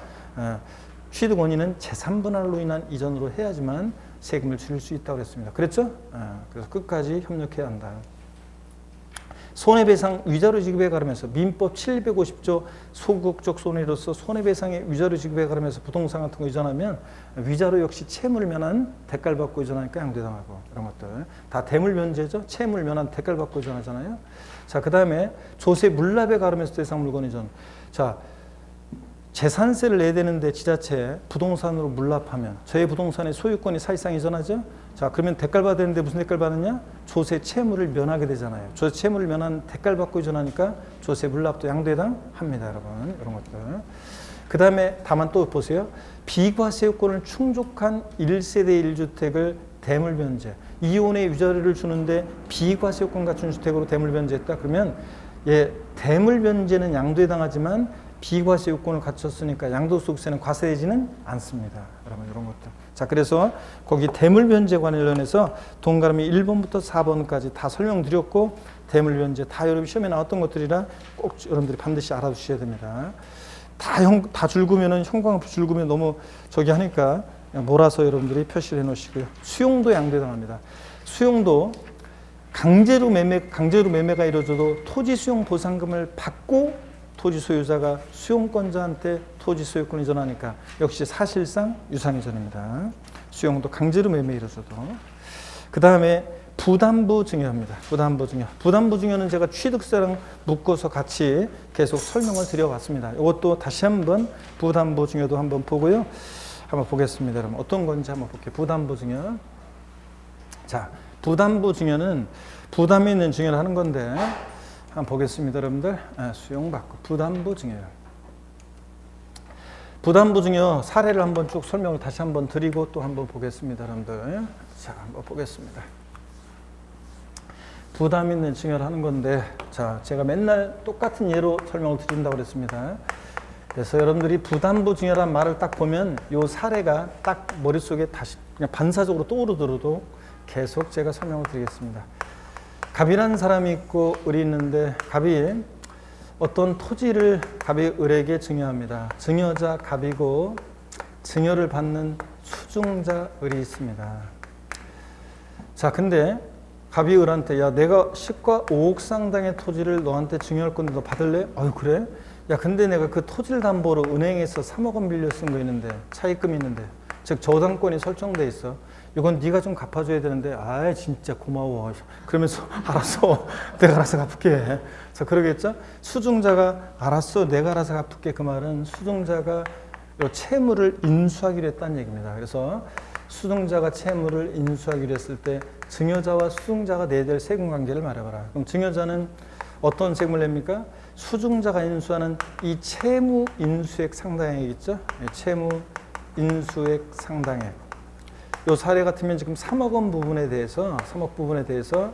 취득 원인은 재산분할로 인한 이전으로 해야지만 세금을 줄일 수 있다고 그랬습니다. 그랬죠? 그래서 끝까지 협력해야 한다. 손해배상 위자료 지급에 가름해서 민법 750조 소극적 손해로서 손해배상의 위자료 지급에 가름해서 부동산 같은 거 이전하면 위자료 역시 채무를 면한 대가를 받고 이전하니까 양도에 해당하고, 이런 것들 다 대물 변제죠. 채무를 면한 대가를 받고 이전하잖아요. 자, 그 다음에 조세 물납에 가름해서 대상 물건 이전. 자, 재산세를 내야 되는데 지자체에 부동산으로 물납하면 저의 부동산의 소유권이 사실상 이전하죠. 자, 그러면 대가를 받아야 되는데 무슨 대가를 받느냐? 조세 채무를 면하게 되잖아요. 조세 채무를 면한 대가를 받고 이전하니까 조세 물납도 양도에 해당합니다, 여러분. 이런 것들. 그 다음에 다만 또 보세요. 비과세요건을 충족한 1세대 1주택을 대물변제. 이혼의 위자료를 주는데 비과세요건 갖춘 주택으로 대물변제했다. 그러면 대물변제는 양도에 해당하지만 비과세 요건을 갖췄으니까 양도소득세는 과세되지는 않습니다. 여러분, 이런 것들. 자, 그래서 거기 대물변제 관련해서 동그라미 1번부터 4번까지 다 설명드렸고, 대물변제 다 여러분 시험에 나왔던 것들이라 꼭 여러분들이 반드시 알아두셔야 됩니다. 다 줄구면은 형광 줄구면 너무 저기 하니까 몰아서 여러분들이 표시를 해 놓으시고요. 수용도 양도에 해당합니다. 수용도 강제로 매매가 이루어져도 토지 수용 보상금을 받고 토지 소유자가 수용권자한테 토지 소유권을 이전하니까 역시 사실상 유상이전입니다. 수용도 강제로 매매 이루어져도. 그 다음에 부담부 증여입니다. 부담부 증여는 제가 취득세랑 묶어서 같이 계속 설명을 드려왔습니다. 이것도 다시 한번 부담부 증여도 한번 보고요. 한번 보겠습니다. 여러분, 어떤 건지 한번 볼게요. 부담부 증여. 자, 부담부 증여는 부담이 있는 증여를 하는 건데, 한번 보겠습니다, 여러분들. 수용받고 부담부 증여. 부담부 증여 사례를 한번 쭉 설명을 다시 한번 드리고 또 한번 보겠습니다, 여러분들. 자, 한번 보겠습니다. 부담 있는 증여를 하는 건데, 자, 제가 맨날 똑같은 예로 설명을 드린다고 그랬습니다. 그래서 여러분들이 부담부 증여란 말을 딱 보면 이 사례가 딱 머릿속에 다시 그냥 반사적으로 떠오르더라도 계속 제가 설명을 드리겠습니다. 갑이라는 사람이 있고 을이 있는데, 갑이 어떤 토지를 갑이 을에게 증여합니다. 증여자 갑이고 증여를 받는 수증자 을이 있습니다. 자, 근데 갑이 을한테, 야, 내가 시가 5억 상당의 토지를 너한테 증여할 건데 너 받을래? 그래? 야, 근데 내가 그 토지를 담보로 은행에서 3억 원 빌려 쓴 거 있는데, 차입금이 있는데, 즉 저당권이 설정돼 있어. 이건 네가 좀 갚아줘야 되는데 아 진짜 고마워 그러면서 알았어 내가 알아서 갚을게. 자 그러겠죠. 수증자가 알았어 내가 알아서 갚을게 그 말은 수증자가 요 채무를 인수하기로 했다는 얘기입니다. 그래서 수증자가 채무를 인수하기로 했을 때 증여자와 수증자가 내야 될 세금관계를 말해봐라. 그럼 증여자는 어떤 세금을 냅니까? 수증자가 인수하는 이 채무 인수액 상당액 있죠? 채무 인수액 상당액. 요 사례 같으면 지금 3억 원 부분에 대해서 3억 부분에 대해서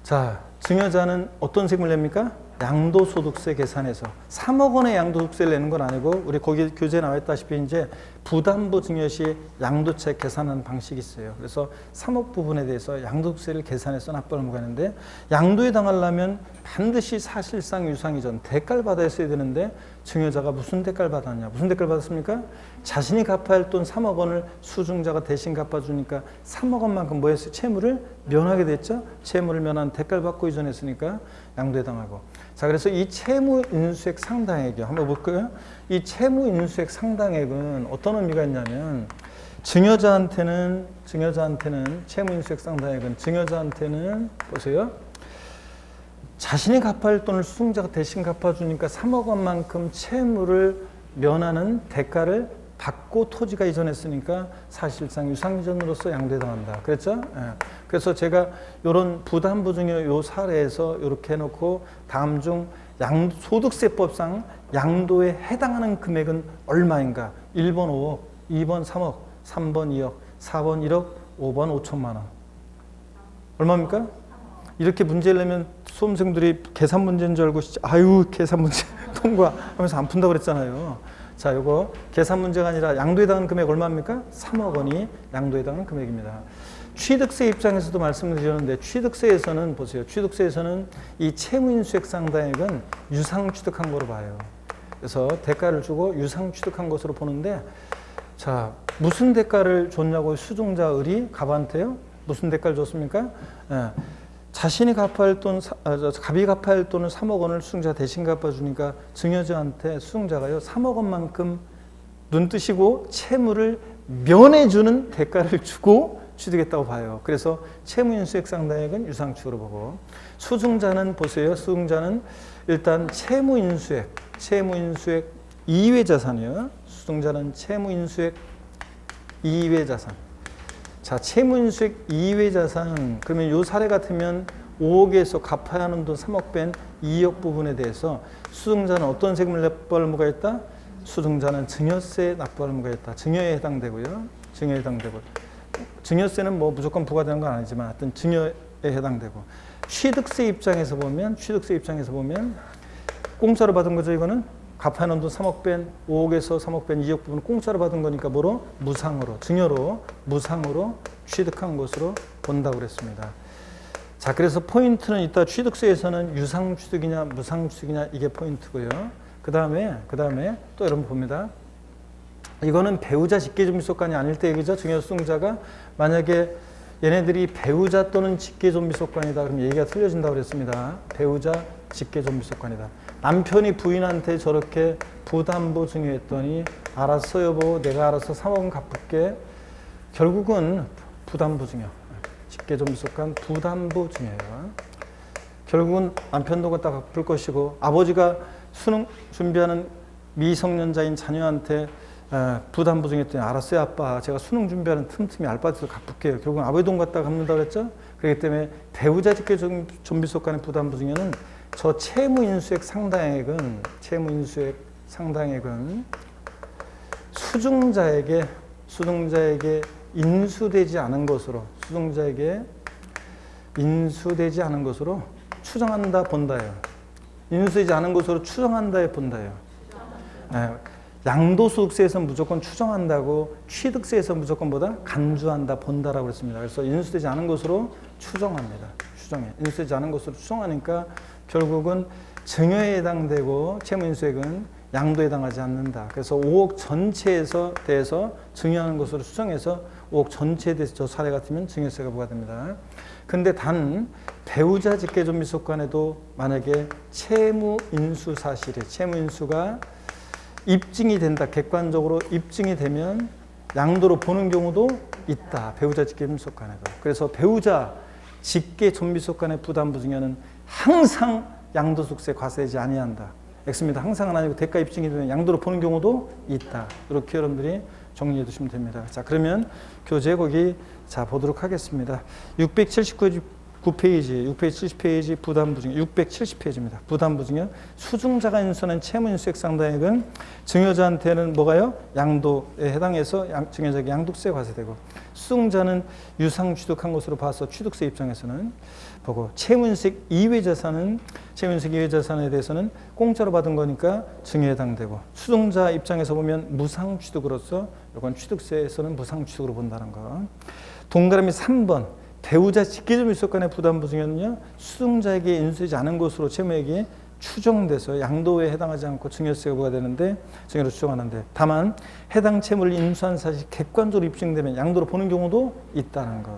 자 증여자는 어떤 세금을 냅니까? 양도소득세 계산해서 3억 원의 양도소득세를 내는 건 아니고 우리 거기 교재에 나와 있다시피 이제 부담부 증여 시 양도채 계산하는 방식이 있어요. 그래서 3억 부분에 대해서 양도소득세를 계산해서 납부를 하는데 양도에 당하려면 반드시 사실상 유상이전 대가를 받아야 되는데 증여자가 무슨 대가를 받았냐? 무슨 대가를 받았습니까? 자신이 갚아야 할 돈 3억 원을 수증자가 대신 갚아주니까 3억 원만큼 뭐 했어요? 채무를 면하게 됐죠? 채무를 면한 대가를 받고 이전했으니까 양도에 당하고. 자, 그래서 이 채무 인수액 상당액이요. 한번 볼까요? 이 채무 인수액 상당액은 어떤 의미가 있냐면 증여자한테는 채무 인수액 상당액은 증여자한테는 보세요. 자신이 갚아야 할 돈을 수증자가 대신 갚아주니까 3억 원만큼 채무를 면하는 대가를 받고 토지가 이전했으니까 사실상 유상이전으로서 양도에 당한다. 그랬죠? 예. 그래서 제가 이런 부담부 증여 요 사례에서 이렇게 해놓고 다음 중 소득세법상 양도에 해당하는 금액은 얼마인가? 1번 5억, 2번 3억, 3번 2억, 4번 1억, 5번 5천만 원. 얼마입니까? 이렇게 문제를 내면 수험생들이 계산 문제인 줄 알고 아유 계산 문제 통과하면서 안 푼다고 그랬잖아요. 자, 요거 계산 문제가 아니라 양도에 해당하는 금액 얼마입니까? 3억 원이 양도에 해당하는 금액입니다. 취득세 입장에서도 말씀을 드렸는데 취득세에서는 보세요. 취득세에서는 이 채무인수액 상당액은 유상 취득한 거로 봐요. 그래서 대가를 주고 유상 취득한 것으로 보는데 자, 무슨 대가를 줬냐고 수증자 을이 갑한테요? 무슨 대가를 줬습니까? 예. 자신이 갚아야 할 돈, 갑이 갚아야 할 돈을 3억 원을 수증자가 대신 갚아주니까 증여자한테 수증자가요 3억 원만큼 눈 뜨시고 채무를 면해주는 대가를 주고 취득했다고 봐요. 그래서 채무인수액 상당액은 유상축으로 보고 수증자는 보세요. 수증자는 일단 채무인수액 이외 자산이요. 수증자는 채무인수액 이외 자산. 자, 채무인수액 이외 자산. 그러면 요 사례 같으면 5억에서 갚아야 하는 돈 3억 뺀 2억 부분에 대해서 수증자는 어떤 세금을 납부할 의무가 있다? 수증자는 증여세 납부할 의무가 있다. 증여에 해당되고요. 증여에 해당되고. 증여세는 뭐 무조건 부과되는 건 아니지만 하여튼 증여에 해당되고. 취득세 입장에서 보면 공짜로 받은 거죠, 이거는. 갚아야 하는 돈 3억 뺀 5억에서 3억 뺀 2억 부분은 공짜로 받은 거니까 뭐로? 무상으로, 증여로, 무상으로 취득한 것으로 본다고 그랬습니다. 자, 그래서 포인트는 이따 취득세에서는 유상 취득이냐, 무상 취득이냐 이게 포인트고요. 그 다음에 또 여러분 봅니다. 이거는 배우자 직계존비속관이 아닐 때 얘기죠. 증여수증자가 만약에 얘네들이 배우자 또는 직계존비속관이다 그러면 얘기가 틀려진다고 그랬습니다. 배우자 직계존비속관이다. 남편이 부인한테 저렇게 부담부 증여했더니 알았어 여보 내가 알아서 3억 원 갚을게. 결국은 부담부 증여. 직계존비속관 부담부 증여예요. 결국은 남편도 갖다 갚을 것이고 아버지가 수능 준비하는 미성년자인 자녀한테 부담부 증여했더니 알았어요 아빠 제가 수능 준비하는 틈틈이 알바에서 갚을게요. 결국은 아버지 돈 갖다 갚는다고 그랬죠. 그렇기 때문에 배우자 직계존비속관의 부담부 증여는 저 채무인수액 상당액은 수증자에게 인수되지 않은 것으로 추정한다 본다예요. 인수되지 않은 것으로 추정한다에 본다예요. 양도소득세에서는 무조건 추정한다고 취득세에서 무조건 보다 간주한다 본다라고 그랬습니다. 그래서 인수되지 않은 것으로 추정합니다. 인수되지 않은 것으로 추정하니까 결국은 증여에 해당되고 채무인수액은 양도에 해당하지 않는다. 그래서 5억 전체에서 대해서 증여하는 것으로 추정해서 5억 전체에 대해서 저 사례 같으면 증여세가 부과됩니다. 근데 단 배우자 직계존비속관에도 만약에 채무인수 사실이 채무인수가 입증이 된다. 객관적으로 입증이 되면 양도로 보는 경우도 있다. 배우자 직계 존비속 간에도. 그래서 배우자 직계 존비속 간의 부담부 증여는 항상 양도소득세 과세하지 아니한다. 엑스입니다. 항상은 아니고 대가 입증이 되면 양도로 보는 경우도 있다. 이렇게 여러분들이 정리해 두시면 됩니다. 자, 그러면 교재 거기 자 보도록 하겠습니다. 679페이지, 670페이지 부담부 증여, 670페이지입니다. 부담부 증여. 수증자가 인수하는 채무 인수액 상당액은 증여자한테는 뭐가요? 양도에 해당해서 증여자에게 양도세 과세되고, 수증자는 유상 취득한 것으로 봐서 취득세 입장에서는 보고, 채무 인수액 이외 자산은 채무 인수액 이외 자산에 대해서는 공짜로 받은 거니까 증여에 해당되고, 수증자 입장에서 보면 무상 취득으로서 이건 취득세에서는 무상 취득으로 본다는 거. 동그라미 3번 배우자 직계존비속 간의 부담부 증여는요, 수증자에게 인수되지 않은 것으로 채무액이 추정돼서 양도에 해당하지 않고 증여세가 부과되는데 증여로 추정하는데, 다만 해당 채무를 인수한 사실이 객관적으로 입증되면 양도로 보는 경우도 있다는 거.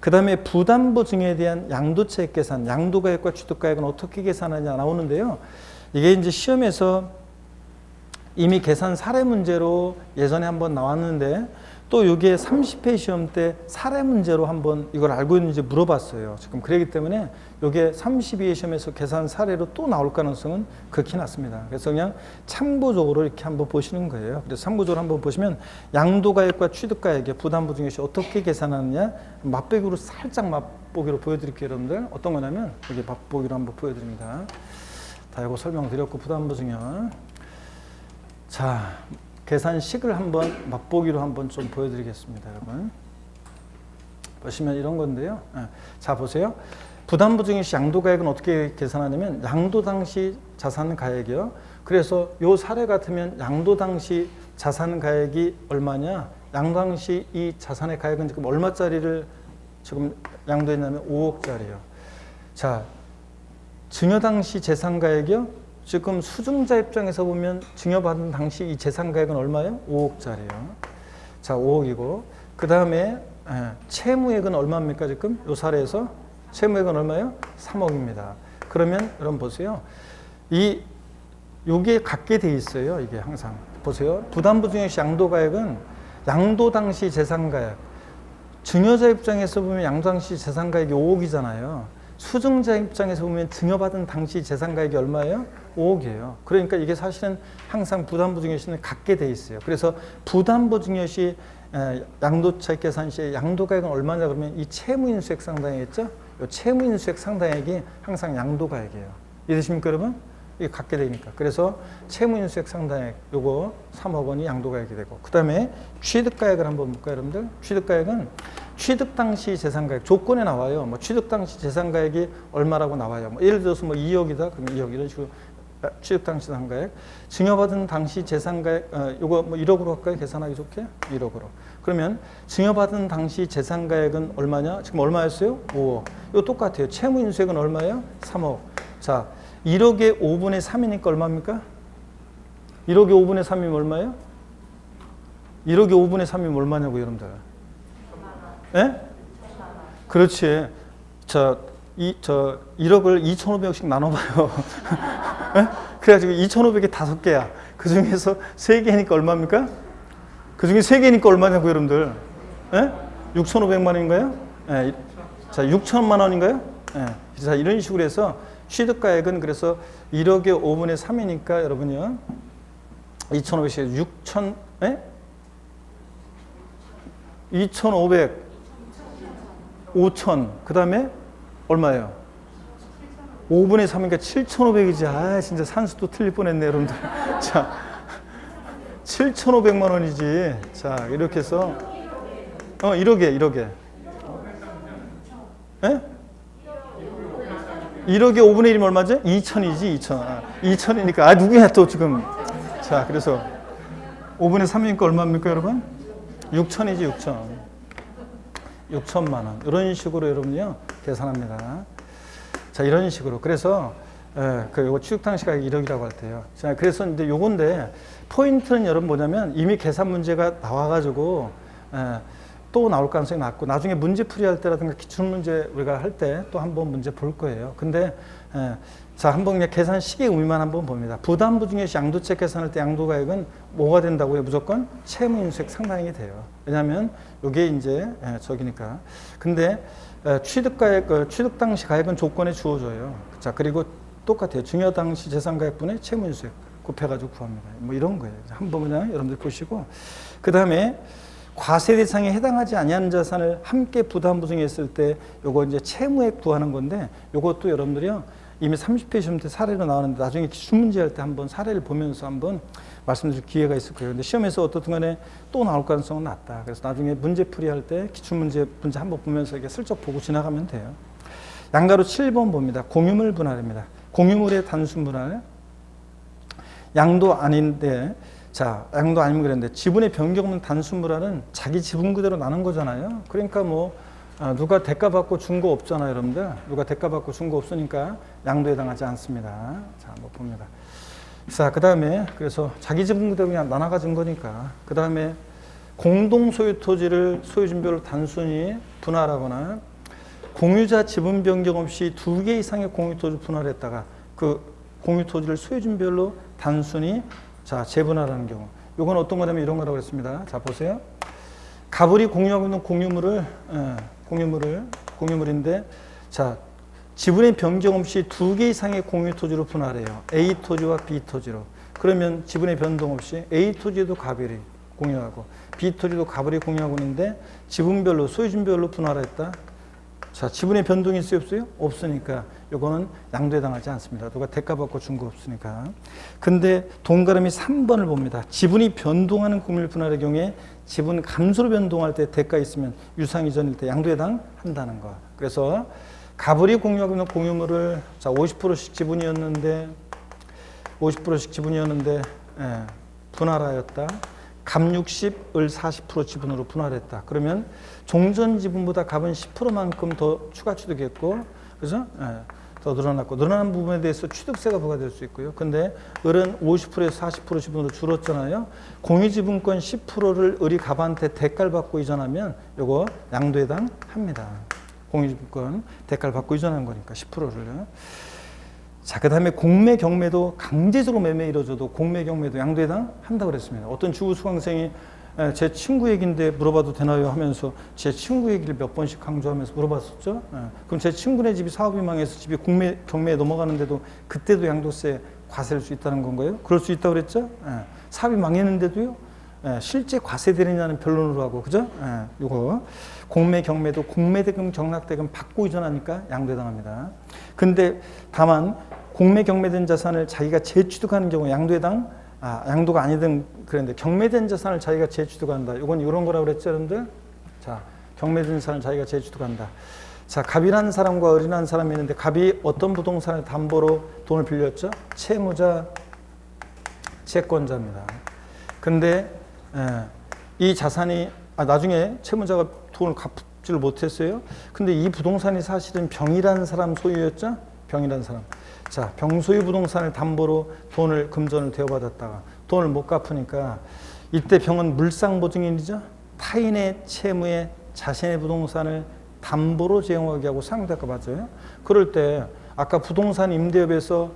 그 다음에 부담부 증여에 대한 양도차익 계산, 양도가액과 취득가액은 어떻게 계산하냐 나오는데요. 이게 이제 시험에서 이미 계산 사례 문제로 예전에 한번 나왔는데, 또 이게 30회 시험 때 사례 문제로 한번 이걸 알고 있는지 물어봤어요. 지금 그렇기 때문에 이게 32회 시험에서 계산 사례로 또 나올 가능성은 극히 낮습니다. 그래서 그냥 참고적으로 이렇게 한번 보시는 거예요. 그래서 참고적으로 한번 보시면 양도가액과 취득가액의 부담부 증여시 어떻게 계산하느냐 맛보기로 살짝 맛보기로 보여드릴게요. 여러분들 어떤 거냐면 여기 맛보기로 한번 보여드립니다. 다 이거 설명드렸고, 부담부 증여. 자, 계산식을 한번 맛보기로 한번 좀 보여드리겠습니다, 여러분. 보시면 이런 건데요. 자, 보세요. 부담부 증여시 양도가액은 어떻게 계산하냐면 양도 당시 자산가액이요. 그래서 요 사례 같으면 양도 당시 자산가액이 얼마냐? 양도 당시 이 자산의 가액은 지금 얼마짜리를 지금 양도했냐면 5억짜리요. 자, 증여 당시 재산가액이요. 지금 수증자 입장에서 보면 증여받은 당시 이 재산가액은 얼마예요? 5억짜리요. 자, 5억이고, 그 다음에 채무액은 얼마입니까? 지금 이 사례에서 채무액은 얼마예요? 3억입니다. 그러면 여러분 보세요. 요게 같게 돼 있어요. 이게 항상 보세요. 부담부 증여시 양도가액은 양도 당시 재산가액. 증여자 입장에서 보면 양도 당시 재산가액이 5억이잖아요. 수증자 입장에서 보면 증여받은 당시 재산가액이 얼마예요? 5억이에요. 그러니까 이게 사실은 항상 부담부 증여시는 같게 돼 있어요. 그래서 부담부 증여시 양도차익 계산 시 양도가액은 얼마냐 그러면 이 채무인수액 상당액이겠죠? 이 채무인수액 상당액이 항상 양도가액이에요. 이해되십니까, 여러분? 이게 같게 되니까. 그래서 채무인수액 상당액 요거 3억 원이 양도가액이 되고, 그 다음에 취득가액을 한번 볼까요, 여러분들? 취득가액은 취득 당시 재산가액 조건에 나와요. 뭐 취득 당시 재산가액이 얼마라고 나와요. 뭐 예를 들어서 뭐 2억이다, 그럼 2억 이런 식으로 취득 당시 재산가액. 증여받은 당시 재산가액 요거 뭐 1억으로 할까요? 계산하기 좋게 1억으로. 그러면 증여받은 당시 재산가액은 얼마냐? 지금 얼마였어요? 5억. 이거 똑같아요. 채무인수액은 얼마예요? 3억. 자, 1억의 5분의 3이니까 얼마입니까? 1억의 5분의 3이면 얼마예요? 1억의 5분의 3이면 얼마냐고, 여러분들? 예? 그렇지. 1억을 2,500억씩 나눠봐요. 예? 그래가지고 2,500이 5개야. 그 중에서 3개니까 얼마입니까? 그 중에 3개니까 얼마냐고, 여러분들? 예? 6,500만 원인가요? 예. 자, 6천만 원인가요? 예. 자, 이런 식으로 해서 취득가액은 그래서 1억의 5분의 3이니까 여러분요. 2,500씩 6천, 예? 2,500, 5천, 그 다음에 얼마예요? 5분의 3이니까 7,500이지. 아, 진짜 산수도 틀릴 뻔했네, 여러분들. 자, 7,500만 원이지. 자, 이렇게 해서 1억에. 예? 1억에 5분의 1이면 얼마죠? 2천이지, 2천. 2천이니까. 누구야, 또 지금. 자, 그래서 5분의 3이니까 얼마입니까, 여러분? 6천이지, 6천. 6천만 원. 이런 식으로 여러분요, 계산합니다. 자, 이런 식으로. 그래서, 요거 취득당시 가액 1억이라고 할 때요. 자, 그래서 이제 요건데, 포인트는 여러분 뭐냐면, 이미 계산 문제가 나와가지고, 또 나올 가능성이 낮고 나중에 문제 풀이할 때라든가 기출문제 우리가 할 때 또 한번 문제 볼 거예요. 근데 자, 한번 그냥 계산식의 의미만 한번 봅니다. 부담부 중에서 양도책 계산할 때 양도가액은 뭐가 된다고요? 무조건 채무인수액 상당히 돼요. 왜냐하면 이게 이제 저기니까. 근데 취득가액, 취득 당시 가액은 조건에 주어져요. 자, 그리고 똑같아요. 증여 당시 재산가액분의 채무인수액 곱해가지고 구합니다. 뭐 이런 거예요. 한번 그냥 여러분들 보시고. 그 다음에 과세 대상에 해당하지 아니하는 자산을 함께 부담부 중에 했을 때 요거 이제 채무액 구하는 건데 요것도 여러분들이요. 이미 30회 시험 때 사례로 나오는데 나중에 기출문제 할 때 한번 사례를 보면서 한번 말씀드릴 기회가 있을 거예요. 근데 시험에서 어떻든 간에 또 나올 가능성은 낮다. 그래서 나중에 문제풀이 할 때 기출문제 한번 보면서 이렇게 슬쩍 보고 지나가면 돼요. 양가로 7번 봅니다. 공유물 분할입니다. 공유물의 단순 분할. 양도 아닌데, 자, 양도 아니면 그랬는데 지분의 변경 없는 단순 분할은 자기 지분 그대로 나눈 거잖아요. 그러니까 뭐 누가 대가 받고 준 거 없잖아요, 여러분들. 누가 대가 받고 준 거 없으니까 양도에 해당하지 않습니다. 자, 한번 봅니다. 자, 그 다음에 그래서 자기 지분 그대로 그냥 나눠 가진 거니까. 그 다음에 공동 소유 토지를 소유진별로 단순히 분할하거나 공유자 지분 변경 없이 2개 이상의 공유 토지를 분할했다가 그 공유 토지를 소유진별로 단순히 자, 재분할하는 경우. 이건 어떤 거냐면 이런 거라고 했습니다. 자, 보세요. 가불이 공유하고 있는 공유물인데, 자, 지분의 변경 없이 2개 이상의 공유 토지로 분할해요. A 토지와 B 토지로. 그러면 지분의 변동 없이 A 토지도 가불이 공유하고 B 토지도 가불이 공유하고 있는데 지분별로, 소유진별로 분할했다. 자, 지분의 변동이 있어요, 없어요? 없으니까 요거는 양도에 해당하지 않습니다. 누가 대가 받고 준 거 없으니까. 근데 동그라미 3번을 봅니다. 지분이 변동하는 공유물 분할의 경우에 지분 감소로 변동할 때 대가 있으면 유상 이전일 때 양도에 해당한다는 거. 그래서 가불이 공유하고 있는 공유물을 자 50%씩 지분이었는데 분할하였다. 갑 60, 을 40% 지분으로 분할했다. 그러면 종전 지분보다 갑은 10%만큼 더 추가 취득했고, 그래서 더 늘어났고, 늘어난 부분에 대해서 취득세가 부과될 수 있고요. 근데 을은 50%에서 40% 지분으로 줄었잖아요. 공유지분권 10%를 을이 갑한테 대가를 받고 이전하면 요거 양도에 해당합니다. 공유지분권 대가를 받고 이전한 거니까 10%를. 자, 그 다음에 공매 경매도 강제적으로 매매 이루어져도 공매 경매도 양도에 해당한다고 그랬습니다. 어떤 주부 수강생이 제 친구 얘기인데 물어봐도 되나요 하면서 제 친구 얘기를 몇 번씩 강조하면서 물어봤었죠. 그럼 제 친구네 집이 사업이 망해서 집이 공매 경매에 넘어가는데도 그때도 양도세 과세할 수 있다는 건가요? 그럴 수 있다고 그랬죠. 사업이 망했는데도요. 실제 과세되느냐는 변론으로 하고, 그죠? 요거 공매 경매도 공매대금 경락대금 받고 이전하니까 양도에 해당합니다. 근데 다만 공매 경매된 자산을 자기가 재취득하는 경우 양도에 양도가 아니든 그런데 경매된 자산을 자기가 재취득한다. 이건 이런 거라고 그랬죠, 여러분들? 자, 경매된 자산을 자기가 재취득한다. 자, 갑이라는 사람과 을이라는 사람이 있는데 갑이 어떤 부동산을 담보로 돈을 빌렸죠? 채무자, 채권자입니다. 근데 이 자산이 나중에 채무자가 돈을 갚지를 못했어요. 근데 이 부동산이 사실은 병이라는 사람 소유였죠? 병이라는 사람. 자, 병소유 부동산을 담보로 돈을 금전을 대여받았다가 돈을 못 갚으니까 이때 병은 물상보증인이죠. 타인의 채무에 자신의 부동산을 담보로 제공하게 하고 상대가 맞아요. 그럴 때 아까 부동산 임대업에서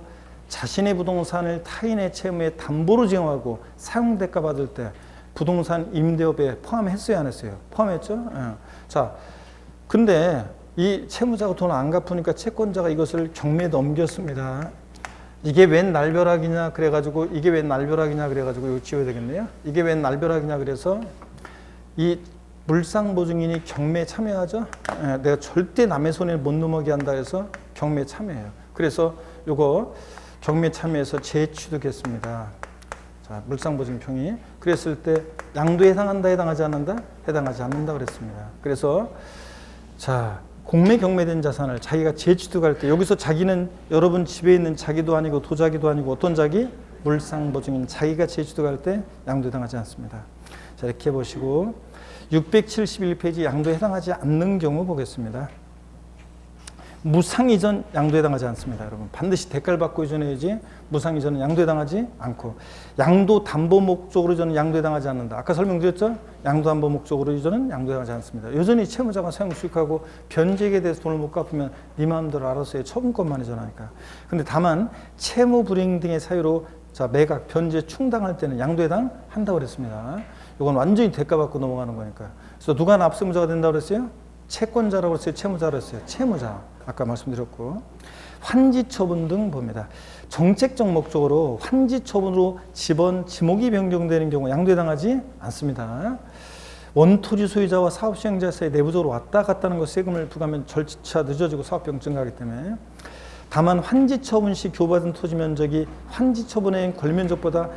자신의 부동산을 타인의 채무에 담보로 제공하고 사용대가 받을 때 부동산 임대업에 포함했어요, 안 했어요? 포함했죠? 자, 근데 이 채무자가 돈을 안 갚으니까 채권자가 이것을 경매에 넘겼습니다. 이게 웬 날벼락이냐 그래가지고 이게 이거 지워야 되겠네요. 이게 웬 날벼락이냐 그래서 이 물상보증인이 경매에 참여하죠. 내가 절대 남의 손에 못 넘어게 한다 해서 경매에 참여해요. 그래서 요거 경매에 참여해서 재취득했습니다. 자, 물상보증평이 그랬을 때 양도에 해당한다, 해당하지 않는다? 해당하지 않는다 그랬습니다. 그래서 자, 공매 경매된 자산을 자기가 재취득할 때 여기서 자기는 여러분 집에 있는 자기도 아니고 도자기도 아니고 어떤 자기? 물상보증인 자기가 재취득할 때 양도에 해당하지 않습니다. 자, 이렇게 보시고 671페이지 양도에 해당하지 않는 경우 보겠습니다. 무상 이전 양도에 당하지 않습니다. 여러분 반드시 대가를 받고 이전해야지 무상 이전은 양도에 당하지 않고, 양도 담보 목적으로 이전은 양도에 당하지 않는다. 아까 설명드렸죠? 양도 담보 목적으로 이전은 양도에 당하지 않습니다. 여전히 채무자가 사용 수익하고 변제액에 대해서 돈을 못 갚으면 네 마음대로 알아서 해. 처분권만 이전하니까. 근데 다만 채무 불이행 등의 사유로 자 매각, 변제, 충당할 때는 양도에 당한다고 그랬습니다. 이건 완전히 대가 받고 넘어가는 거니까. 그래서 누가 납세무자가 된다고 그랬어요? 채권자라고 했어요? 채무자라고 했어요? 채무자. 아까 말씀드렸고, 환지 처분 등 봅니다. 정책적 목적으로 환지 처분으로 지번, 지목이 변경되는 경우 양도에 당하지 않습니다. 원토지 소유자와 사업시행자 사이 내부적으로 왔다 갔다 하는 것 세금을 부과하면 절차 늦어지고 사업 비용 증가하기 때문에, 다만 환지 처분 시 교부받은 토지 면적이 환지 처분의 권리면적보다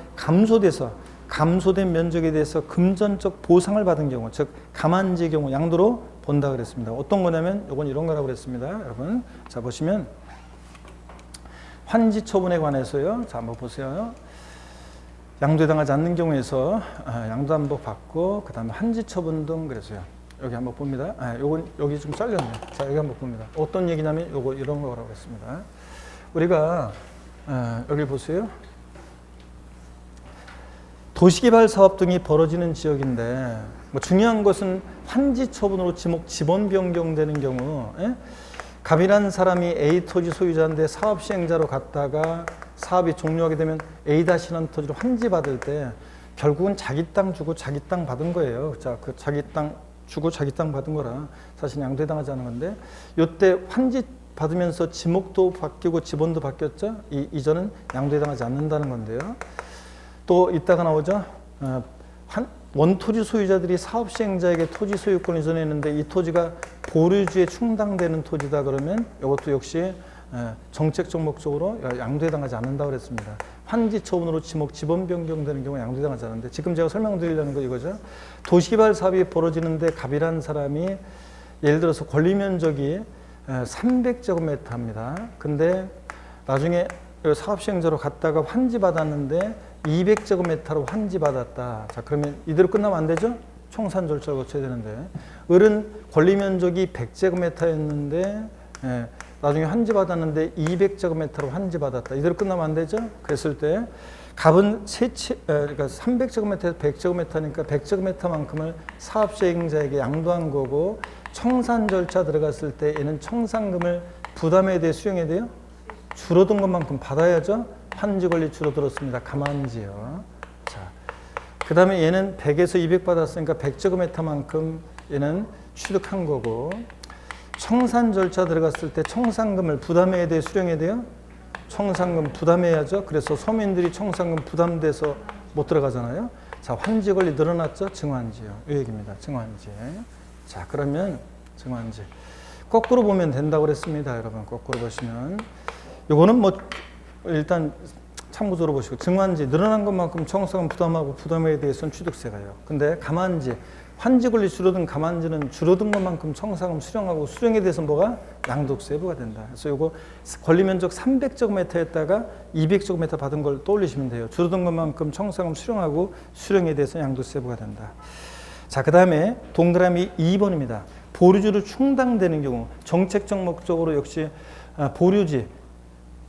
감소된 면적에 대해서 금전적 보상을 받은 경우, 즉 감안지의 경우 양도로 본다 그랬습니다. 어떤 거냐면 이건 이런 거라고 그랬습니다. 여러분 자 보시면 환지 처분에 관해서요. 자 한번 보세요. 양도에 당하지 않는 경우에서 양도담보 받고 그 다음에 환지 처분 등 그랬어요. 여기 한번 봅니다. 요건 여기 좀 잘렸네. 자 여기 한번 봅니다. 어떤 얘기냐면 요거 이런 거라고 했습니다. 우리가 여기 보세요. 도시개발 사업 등이 벌어지는 지역인데 뭐 중요한 것은 환지 처분으로 지번 변경되는 경우, 갑이라는 사람이 A 토지 소유자인데 사업 시행자로 갔다가 사업이 종료하게 되면 A-라는 토지를 환지 받을 때 결국은 자기 땅 주고 자기 땅 받은 거예요. 자, 그 자기 땅 주고 자기 땅 받은 거라 사실 양도에 당하지 않은 건데, 이때 환지 받으면서 지목도 바뀌고 지번도 바뀌었죠. 이전은 양도에 당하지 않는다는 건데요. 또 이따가 나오죠. 원토지 소유자들이 사업 시행자에게 토지 소유권을 이전했는데 이 토지가 보류지에 충당되는 토지다 그러면 이것도 역시 정책적 목적으로 양도에 당하지 않는다고 그랬습니다. 환지 처분으로 지번 변경되는 경우 양도에 당하지 않는데, 지금 제가 설명드리려는 거 이거죠. 도시개발 사업이 벌어지는데 갑이라는 사람이 예를 들어서 권리 면적이 300제곱미터입니다. 근데 나중에 사업 시행자로 갔다가 환지 받았는데 200제곱미터로 환지 받았다. 자, 그러면 이대로 끝나면 안 되죠? 총산 절차를 거쳐야 되는데, 을은 권리 면적이 100제곱미터였는데 나중에 환지 받았는데 200제곱미터로 환지 받았다. 이대로 끝나면 안 되죠? 그랬을 때 갑은 그러니까 300제곱미터에서 100제곱미터니까 100제곱미터만큼을 사업 시행자에게 양도한 거고, 청산 절차 들어갔을 때 얘는 청산금을 부담에 대해 수령해야 돼요? 줄어든 것만큼 받아야죠. 환지 권리 줄어들었습니다. 감안지요. 자, 그 다음에 얘는 100에서 200 받았으니까 100제곱미터만큼 얘는 취득한 거고, 청산 절차 들어갔을 때 청산금을 부담해야 돼요? 수령해야 돼요? 청산금 부담해야죠. 그래서 서민들이 청산금 부담돼서 못 들어가잖아요. 자, 환지 권리 늘어났죠? 증환지요. 이 얘기입니다. 증환지. 자, 그러면 증환지. 거꾸로 보면 된다고 그랬습니다. 여러분, 거꾸로 보시면. 요거는 뭐, 일단 참고적으로 보시고, 증환지, 늘어난 것만큼 청산금 부담하고 부담에 대해서는 취득세가요. 근데 감안지, 환지 권리 줄어든 감안지는 줄어든 것만큼 청산금 수령하고 수령에 대해서 뭐가? 양도세부가 된다. 그래서 요거 권리 면적 300제곱미터였다가 200제곱미터 받은 걸 떠올리시면 돼요. 줄어든 것만큼 청산금 수령하고 수령에 대해서 양도세부가 된다. 자, 그 다음에 동그라미 2번입니다. 보류지로 충당되는 경우, 정책적 목적으로 역시 보류지,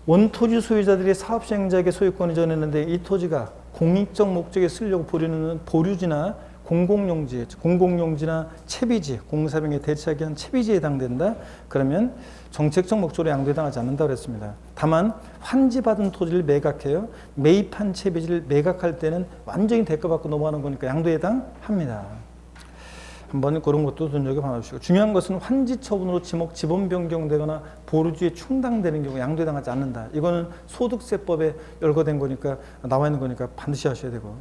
원토지 소유자들이 사업 시행자에게 소유권을 전했는데 이 토지가 공익적 목적에 쓰려고 보류는 보류지나 공공용지나 채비지, 공사병에 대체하기 위한 채비지에 해당된다. 그러면 정책적 목적으로 양도에 당하지 않는다고 했습니다. 다만 환지받은 토지를 매각해요. 매입한 채비지를 매각할 때는 완전히 대가받고 넘어가는 거니까 양도에 해당합니다. 한번 그런 것도 눈여겨봐 주시고, 중요한 것은 환지 처분으로 지번 변경되거나 보류지에 충당되는 경우 양도에 당하지 않는다. 이거는 소득세법에 열거된 거니까, 나와 있는 거니까 반드시 하셔야 되고,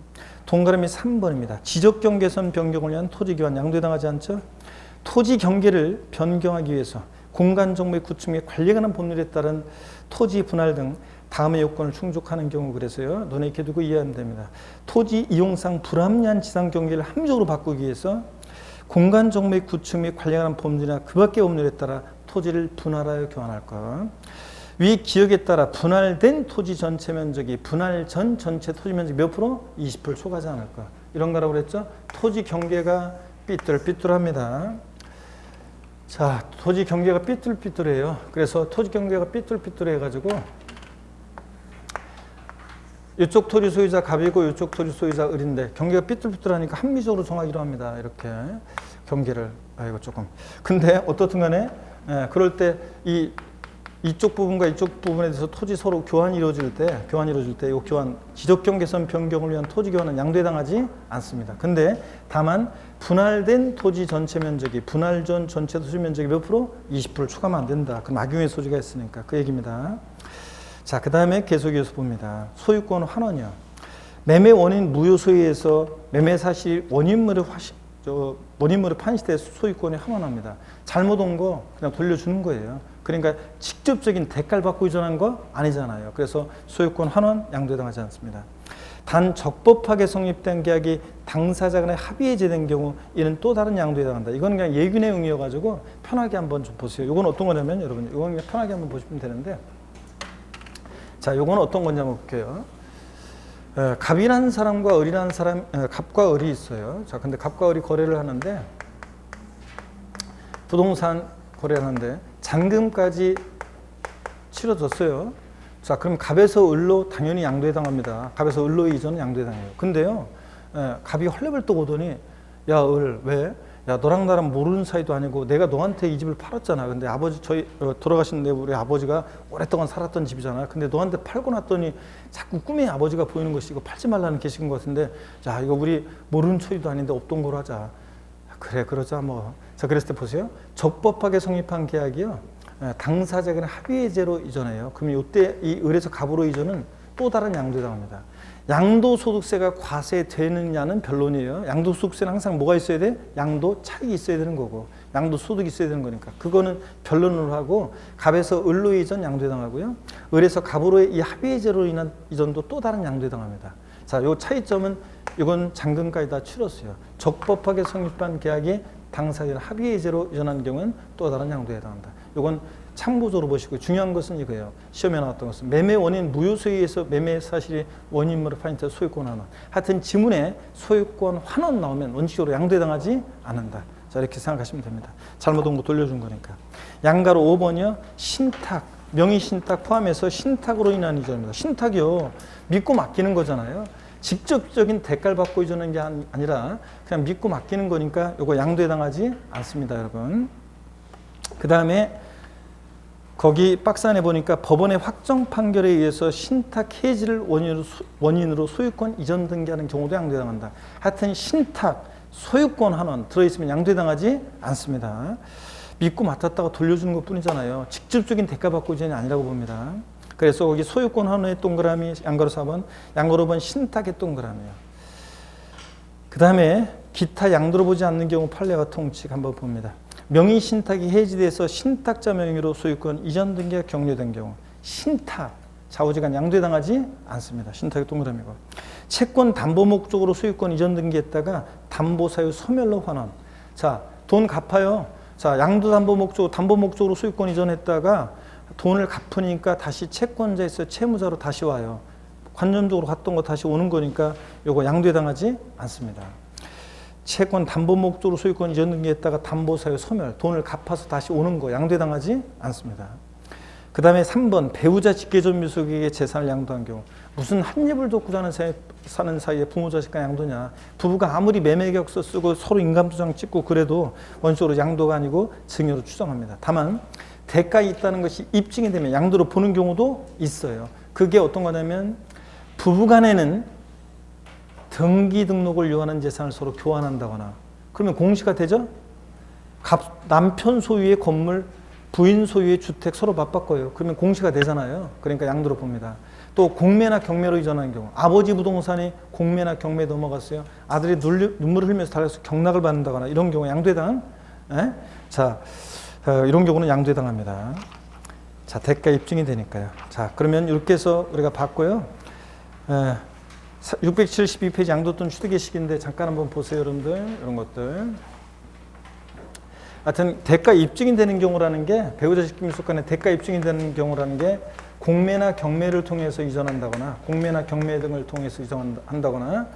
동그라미 3번입니다. 지적 경계선 변경을 위한 토지 교환 양도에 당하지 않죠? 토지 경계를 변경하기 위해서 공간 정보의 구축 및 관리에 관한 법률에 따른 토지 분할 등 다음의 요건을 충족하는 경우, 그래서요 눈에 익혀 두고 이해하면 됩니다. 토지 이용상 불합리한 지상 경계를 합리적으로 바꾸기 위해서 공간 정보의 구축 및 관리에 관한 법률이나 그 밖의 법률에 따라 토지를 분할하여 교환할 것. 위 기역에 따라 분할된 토지 전체 면적이 분할 전 전체 토지 면적 몇 프로? 20%를 초과하지 않을 것. 이런 거라고 그랬죠? 토지 경계가 삐뚤삐뚤합니다. 자, 토지 경계가 삐뚤삐뚤해요. 그래서 토지 경계가 삐뚤삐뚤해가지고 이쪽 토지 소유자 갑이고 이쪽 토지 소유자 을인데 경계가 삐뚤삐뚤하니까 합리적으로 정하기로 합니다. 이렇게 경계를. 아이고 조금. 근데 어떻든 간에 그럴 때 이쪽 부분과 이쪽 부분에 대해서 토지 서로 교환이 이루어질 때 이 교환, 지적경계선 변경을 위한 토지 교환은 양도해당하지 않습니다. 근데 다만 분할된 토지 전체 면적이 분할 전 전체 토지 면적이 몇 프로? 20%를 초과하면 안 된다. 그럼 악용의 소지가 있으니까 그 얘기입니다. 자, 그 다음에 계속 이어서 봅니다. 소유권 환원이요. 매매 원인 무효 소유에서 매매 사실 원인물을 판시돼서 소유권이 환원합니다. 잘못 온 거 그냥 돌려주는 거예요. 그러니까 직접적인 대가를 받고 이전한 거 아니잖아요. 그래서 소유권 환원 양도해당하지 않습니다. 단 적법하게 성립된 계약이 당사자 간의 합의에 해제된 경우 이는 또 다른 양도에 해당한다. 이건 그냥 예규 내용이어가지고 편하게 한번 좀 보세요. 이건 어떤 거냐면 여러분 이건 그냥 편하게 한번 보시면 되는데 자, 이건 어떤 건지 한번 볼게요. 갑이라는 사람과 을이라는 사람, 갑과 을이 있어요. 자, 근데 갑과 을이 거래를 하는데 부동산 거래를 하는데 잔금까지 치러졌어요. 자, 그럼 갑에서 을로 당연히 양도해당합니다. 갑에서 을로 이전은 양도해당해요. 근데요, 갑이 헐레벌 떠 오더니 야, 을 왜? 야, 너랑 나랑 모르는 사이도 아니고 내가 너한테 이 집을 팔았잖아. 근데 아버지 저희 돌아가신 우리 아버지가 오랫동안 살았던 집이잖아. 근데 너한테 팔고 났더니 자꾸 꿈에 아버지가 보이는 것이 이거 팔지 말라는 계시는 것 같은데 자, 이거 우리 모르는 초이도 아닌데 없던 걸 하자. 그래, 그러자 뭐. 자, 그랬을 때 보세요. 적법하게 성립한 계약이요. 당사자 간의 합의 해제로 이전해요. 그럼 이때 이 을에서 갑으로 이전은 또 다른 양도해당합니다. 양도소득세가 과세되느냐는 변론이에요. 양도소득세는 항상 뭐가 있어야 돼? 양도 차익이 있어야 되는 거고 양도소득이 있어야 되는 거니까 그거는 변론으로 하고 갑에서 을로 이전 양도해당하고요. 을에서 갑으로 이 합의해제로 인한 이전도 또 다른 양도해당합니다. 자, 요 차이점은 이건 잔금까지 다 치렀어요. 적법하게 성립한 계약이 당사자 합의해제로 이전한 경우는 또 다른 양도에 해당한다. 이건 참고적으로 보시고 중요한 것은 이거예요. 시험에 나왔던 것은 매매 원인 무효 소유에서 매매 사실이 원인물을 판인해서 소유권 환원. 하여튼 지문에 소유권 환원 나오면 원칙적으로 양도해당하지 않는다. 자, 이렇게 생각하시면 됩니다. 잘못 온 거 돌려준 거니까. 양가로 5번이요. 신탁, 명의 신탁 포함해서 신탁으로 인한 이전입니다. 신탁이요. 믿고 맡기는 거잖아요. 직접적인 대가를 받고 이전하는 게 아니라 그냥 믿고 맡기는 거니까 이거 양도해당하지 않습니다, 여러분. 그 다음에 거기 박스 안에 보니까 법원의 확정 판결에 의해서 신탁 해지를 원인으로 소유권 이전 등기하는 경우도 양도해당한다. 하여튼 신탁, 소유권 환원 들어있으면 양도해당하지 않습니다. 믿고 맡았다가 돌려주는 것 뿐이잖아요. 직접적인 대가 받고 이전이 아니라고 봅니다. 그래서 거기 소유권 환원의 동그라미 양가로 4번, 양가로 5번 신탁의 동그라미요. 그 다음에 기타 양도로 보지 않는 경우 판례와 통칙 한번 봅니다. 명의 신탁이 해지돼서 신탁자 명의로 소유권 이전 등기가 격려된 경우 신탁, 좌우지간 양도해당하지 않습니다. 신탁의 동그라미고. 채권 담보 목적으로 소유권 이전 등기했다가 담보 사유 소멸로 환원. 자, 돈 갚아요. 자, 양도 담보 목적으로 소유권 이전했다가 돈을 갚으니까 다시 채권자에서 채무자로 다시 와요. 관념적으로 갔던 거 다시 오는 거니까 요거 양도해당하지 않습니다. 채권 담보 목적으로 소유권 이전 등기했다가 담보 사유 소멸, 돈을 갚아서 다시 오는 거 양도해당하지 않습니다. 그 다음에 3번 배우자 직계전 미수에게 재산을 양도한 경우 무슨 한 입을 돕고 사는 사이에 부모 자식 간 양도냐. 부부가 아무리 매매계약서 쓰고 서로 인감도장 찍고 그래도 원칙적으로 양도가 아니고 증여로 추정합니다. 다만 대가가 있다는 것이 입증이 되면 양도로 보는 경우도 있어요. 그게 어떤 거냐면 부부간에는 등기 등록을 요하는 재산을 서로 교환한다거나 그러면 공시가 되죠? 남편 소유의 건물, 부인 소유의 주택 서로 맞바꿔요. 그러면 공시가 되잖아요. 그러니까 양도로 봅니다. 또 공매나 경매로 이전하는 경우 아버지 부동산이 공매나 경매에 넘어갔어요. 아들이 눈물을 흘리면서 달려서 경락을 받는다거나 이런 경우 양도해당. 자, 이런 경우는 양도해당합니다. 자, 대가 입증이 되니까요. 자, 그러면 이렇게 해서 우리가 봤고요. 672페이지 양도돈 취득의식인데 잠깐 한번 보세요, 여러분들. 이런 것들. 하여튼 대가 입증이 되는 경우라는 게 배우자 직계민속 간에 대가 입증이 되는 경우라는 게 공매나 경매를 통해서 이전한다거나 공매나 경매 등을 통해서 이전한다거나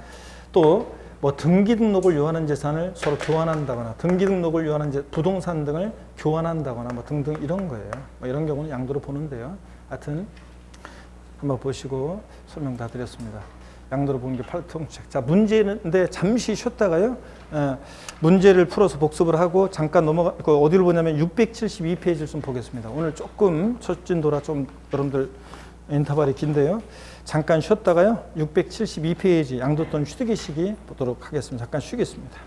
또 뭐 등기 등록을 요하는 재산을 서로 교환한다거나 등기 등록을 요하는 부동산 등을 교환한다거나 뭐 등등 이런 거예요. 뭐 이런 경우는 양도로 보는데요. 하여튼 한번 보시고 설명 다 드렸습니다. 양도로 보는 게 팔통책. 자, 문제인데 잠시 쉬었다가요. 문제를 풀어서 복습을 하고 잠깐 어디를 보냐면 672페이지를 좀 보겠습니다. 오늘 조금 첫 진도라 좀 여러분들 인터벌이 긴데요. 잠깐 쉬었다가요. 672페이지 양도 또는 취득의 시기 보도록 하겠습니다. 잠깐 쉬겠습니다.